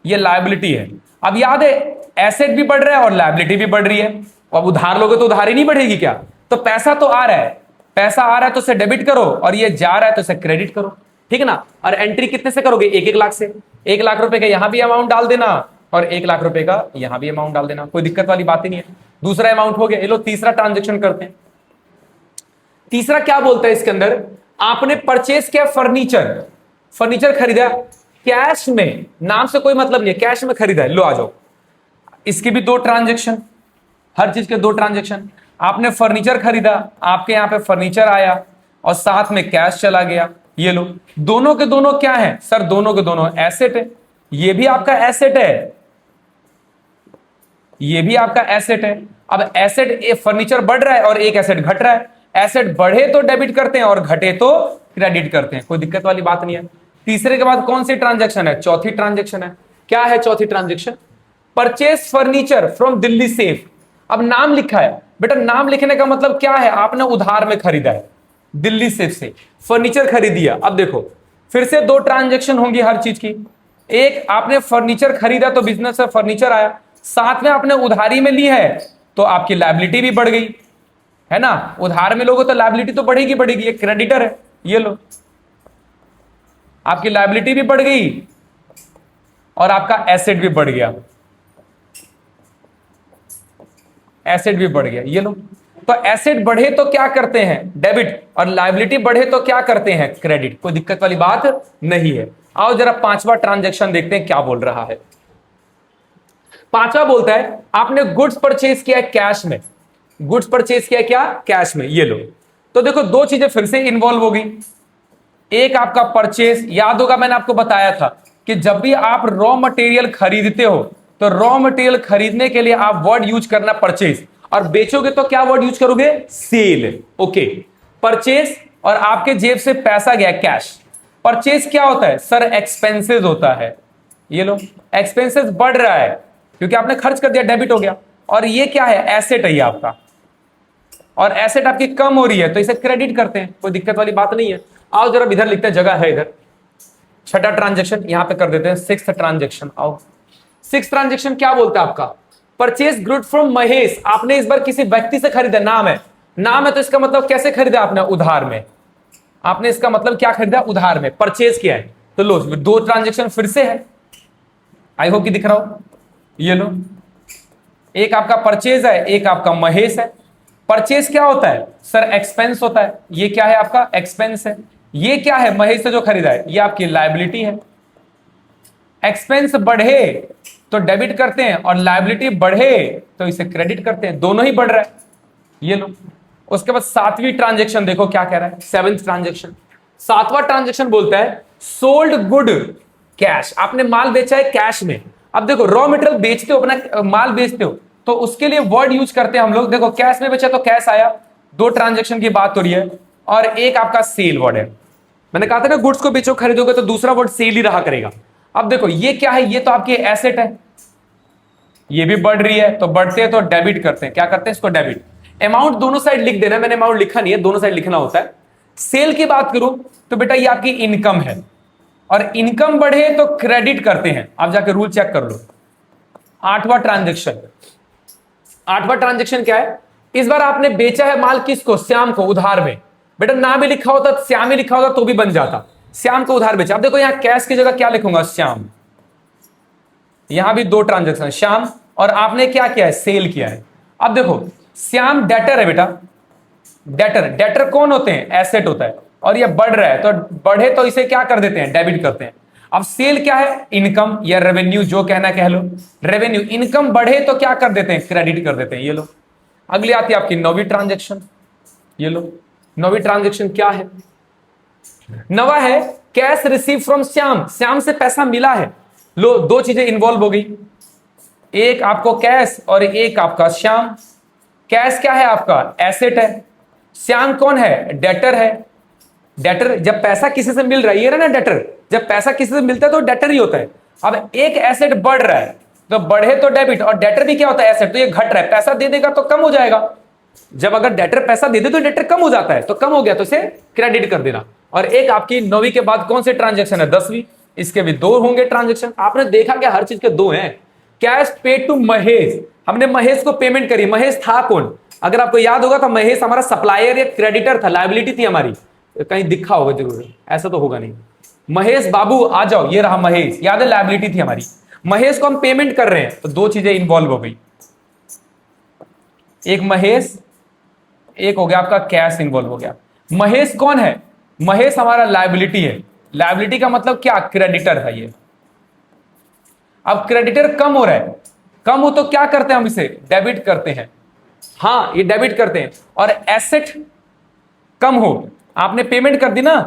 Speaker 1: ये लायबिलिटी है। अब याद है, एसेट भी बढ़ रहा है और लायबिलिटी भी बढ़ रही है। अब उधार लोगे तो उधारी नहीं बढ़ेगी क्या? तो पैसा तो आ रहा है, पैसा आ रहा है तो इसे डेबिट करो, और ये जा रहा है तो इसे क्रेडिट करो, ठीक है ना। और एंट्री कितने से करोगे? 1-1 लाख से। 1 लाख रुपए का यहां भी अमाउंट डाल देना और 1 लाख रुपए का यहां भी अमाउंट डाल देना, कोई दिक्कत वाली बात ही नहीं है। दूसरा अमाउंट हो गया। ये लो तीसरा ट्रांजेक्शन करते हैं। तीसरा क्या बोलता है इसके अंदर? आपने परचेस किया फर्नीचर, फर्नीचर खरीदा कैश में, नाम से कोई मतलब नहीं है, कैश में खरीदा है, लो आ जाओ। इसके भी दो ट्रांजेक्शन, हर चीज के दो ट्रांजेक्शन। आपने फर्नीचर खरीदा, आपके यहां पे फर्नीचर आया और साथ में कैश चला गया, ये लो। दोनों के दोनों क्या है सर? दोनों के दोनों एसेट है। ये भी आपका एसेट है, ये भी आपका एसेट है। अब एसेट, फर्नीचर बढ़ रहा है और एक एसेट घट रहा है। एसेट बढ़े तो डेबिट करते हैं और घटे तो क्रेडिट करते हैं, कोई दिक्कत वाली बात नहीं है। तीसरे के बाद कौन सी ट्रांजेक्शन है? चौथी ट्रांजेक्शन है। क्या है चौथी transaction? Purchase furniture from Delhi safe. अब नाम लिखा है बेटा, नाम लिखने का मतलब क्या है? आपने उधार में खरीदा है, दिल्ली सेफ से फर्नीचर खरीदिया। अब देखो फिर से दो ट्रांजेक्शन होंगी हर चीज की। एक, आपने फर्नीचर खरीदा तो बिजनेस से फर्नीचर आया, साथ में आपने उधारी में ली है तो आपकी लायबिलिटी भी बढ़ गई, है ना। उधार में लोगों तो लायबिलिटी तो बढ़ेगी बढ़ेगी, ये क्रेडिटर है, ये लो आपकी लायबिलिटी भी बढ़ गई और आपका एसेट भी बढ़ गया, एसेट भी बढ़ गया, ये लो। तो एसेट बढ़े तो क्या करते हैं? डेबिट, और लायबिलिटी बढ़े तो क्या करते हैं? क्रेडिट। कोई दिक्कत वाली बात नहीं है। आओ जरा पांचवा ट्रांजैक्शन देखते हैं क्या बोल रहा है। पांचवा बोलता है आपने गुड्स परचेज किया कैश में, गुड्स परचेज किया क्या? कैश में, ये लो। तो देखो दो चीजें फिर से इन्वॉल्व होगी। एक आपका परचेज, याद होगा मैंने आपको बताया था कि जब भी आप रॉ मटेरियल खरीदते हो तो रॉ मटेरियल खरीदने के लिए आप वर्ड यूज करना परचेज, और बेचोगे तो क्या वर्ड यूज करोगे? सेल। ओके, परचेज और आपके जेब से पैसा गया कैश। परचेज क्या होता है सर? एक्सपेंसेस होता है, ये लो। एक्सपेंसेस बढ़ रहा है क्योंकि आपने खर्च कर दिया, डेबिट हो गया। और ये क्या है? एसेट है ये आपका, और एसेट आपकी कम हो रही है तो इसे क्रेडिट करते हैं, कोई दिक्कत वाली बात नहीं है। आओ जरा इधर लिखते हैं, जगह है इधर। छठा ट्रांजेक्शन यहां पे कर देते हैं, सिक्स्थ ट्रांजेक्शन। आओ सिक्स्थ ट्रांजेक्शन क्या बोलता है आपका? Purchase good from Mahesh. आपने इस बार किसी व्यक्ति से खरीदा, नाम है, नाम है तो इसका मतलब कैसे खरीदा आपने? उधार में। आपने इसका मतलब क्या खरीदा? उधार में परचेज किया है। तो लो दो ट्रांजेक्शन फिर से है, आई होप कि दिख रहा हो, ये लो। एक आपका परचेज है, एक आपका महेश है। परचेज क्या होता है सर? एक्सपेंस होता है, ये क्या है आपका? एक्सपेंस है। ये क्या है? महेश से जो खरीदा है, ये आपकी लायबिलिटी है। एक्सपेंस बढ़े तो डेबिट करते हैं और लायबिलिटी बढ़े तो इसे क्रेडिट करते हैं, दोनों ही बढ़ रहा है, ये लो। उसके बाद सातवीं ट्रांजेक्शन देखो क्या कह रहा है, सेवेंथ ट्रांजेक्शन। सातवां ट्रांजेक्शन बोलता है सोल्ड गुड कैश। आपने माल बेचा है कैश में। अब देखो रॉ मटेरियल बेचते हो, अपना माल बेचते हो तो उसके लिए वर्ड यूज करते हैं हम लोग। देखो कैश में बेचा तो कैश आया, दो ट्रांजेक्शन की बात हो रही है, और एक आपका सेल वर्ड है। मैंने कहा था ना गुड्स को बेचो खरीदोगे तो दूसरा वर्ड सेल ही रहा करेगा। अब देखो ये क्या है? ये तो आपकी एसेट है, ये भी बढ़ रही है तो बढ़ते हैं तो डेबिट करते हैं, क्या करते हैं? इसको डेबिट। अमाउंट दोनों साइड लिख देना, मैंने अमाउंट लिखा नहीं है, दोनों साइड लिखना होता है। सेल की बात करूं तो बेटा ये आपकी इनकम है, और इनकम बढ़े तो क्रेडिट करते हैं। आप जाके रूल चेक कर लो। आठवां ट्रांजेक्शन, आठवां ट्रांजेक्शन क्या है? इस बार आपने बेचा है माल किसको? श्याम को, उधार में। बेटा ना भी लिखा होता, श्याम ही लिखा होता तो भी बन जाता। श्याम को उधार बेचा। अब देखो यहां कैश की जगह क्या लिखूंगा? श्याम। यहां भी दो ट्रांजेक्शन, श्याम, और आपने क्या किया है? सेल किया है। अब देखो श्याम डेटर है बेटा, डेटर, डेटर कौन होते हैं? एसेट होता है, और ये बढ़ रहा है तो बढ़े तो इसे क्या कर देते हैं? डेबिट करते हैं। अब सेल क्या है? इनकम या रेवेन्यू, जो कहना कह लो, रेवेन्यू। इनकम बढ़े तो क्या कर देते हैं? क्रेडिट कर देते हैं, ये लो। अगली आती है आपकी नौवीं ट्रांजेक्शन, ये लो। नौवीं ट्रांजेक्शन क्या है? नवा है cash receive from Shyam. Shyam से पैसा मिला है, लो दो चीजें इन्वॉल्व हो गई, एक आपको कैश और एक आपका श्याम। कैश क्या है आपका? एसेट है। श्याम कौन है? डेटर है। डेटर जब पैसा किसी से मिल रहा है, ये ना डेटर, जब पैसा किसी से मिलता है तो डेटर ही होता है। अब एक एसेट बढ़ रहा है तो बढ़े तो डेबिट, और डेटर भी क्या होता है? एसेट। तो ये घट रहा है, पैसा दे देगा तो कम हो जाएगा। जब अगर डेटर पैसा दे दे तो डेटर कम हो जाता है, तो कम हो गया तो इसे क्रेडिट कर देना। और एक आपकी नौवीं के बाद कौन से ट्रांजेक्शन है? 10वीं, इसके भी दो होंगे ट्रांजेक्शन। आपने देखा क्या हर चीज के दो हैं। कैश पेड टू महेश, हमने महेश को पेमेंट करी। महेश था कौन? अगर आपको याद होगा तो महेश हमारा सप्लायर या क्रेडिटर था, लायबिलिटी थी हमारी। कहीं दिखा होगा जरूर, ऐसा तो होगा नहीं। महेश बाबू आ जाओ, ये रहा महेश, याद है लायबिलिटी थी हमारी। महेश को हम पेमेंट कर रहे हैं तो दो चीजें इन्वॉल्व हो गई, एक महेश, एक हो गया आपका कैश इन्वॉल्व हो गया। महेश कौन है? महेश हमारा लायबिलिटी है। लायबिलिटी का मतलब क्या? क्रेडिटर है ये। अब क्रेडिटर कम हो रहा है, कम हो तो क्या करते हैं हम इसे? डेबिट करते हैं। हाँ, ये डेबिट करते हैं। और एसेट कम हो, आपने पेमेंट कर दी ना,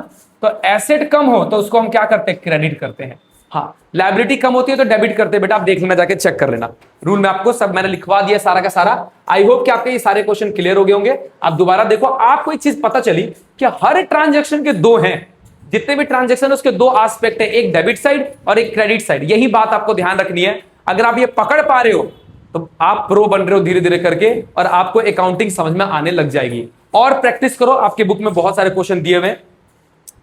Speaker 1: तो एसेट कम हो तो उसको हम क्या करते हैं? क्रेडिट करते हैं। हाँ, लायबिलिटी कम होती है तो डेबिट करते हैं। बेटा आप देख लेना, जाके चेक कर लेना, रूल में आपको सब मैंने लिखवा दिया सारा का सारा। आई होप कि आपके ये सारे क्वेश्चन क्लियर हो गए होंगे। आप दोबारा देखो, आपको एक चीज पता चली कि हर ट्रांजेक्शन के दो हैं, जितने भी ट्रांजेक्शन है उसके दो एस्पेक्ट है, एक डेबिट साइड और एक क्रेडिट साइड। यही बात आपको ध्यान रखनी है। अगर आप ये पकड़ पा रहे हो तो आप प्रो बन रहे हो धीरे धीरे करके, और आपको अकाउंटिंग समझ में आने लग जाएगी। और प्रैक्टिस करो, आपके बुक में बहुत सारे क्वेश्चन दिए हुए हैं।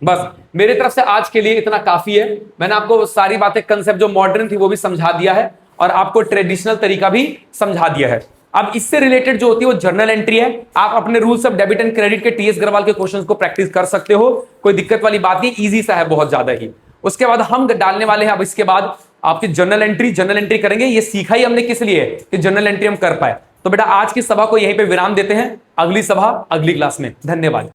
Speaker 1: बस मेरी तरफ से आज के लिए इतना काफी है। मैंने आपको सारी बातें, कंसेप्ट जो मॉडर्न थी वो भी समझा दिया है, और आपको ट्रेडिशनल तरीका भी समझा दिया है। अब इससे रिलेटेड जो होती है वो जर्नल एंट्री है। आप अपने rules of debit and credit के टीएस अग्रवाल के क्वेश्चंस को प्रैक्टिस कर सकते हो, कोई दिक्कत वाली बात नहीं, इजी सा है बहुत ज्यादा ही। उसके बाद हम डालने वाले हैं अब इसके बाद आपकी जर्नल एंट्री करेंगे। ये सीखा ही हमने किस लिए कि जर्नल एंट्री हम कर पाए। तो बेटा आज की सभा को यहीं पे विराम देते हैं, अगली सभा अगली क्लास में। धन्यवाद।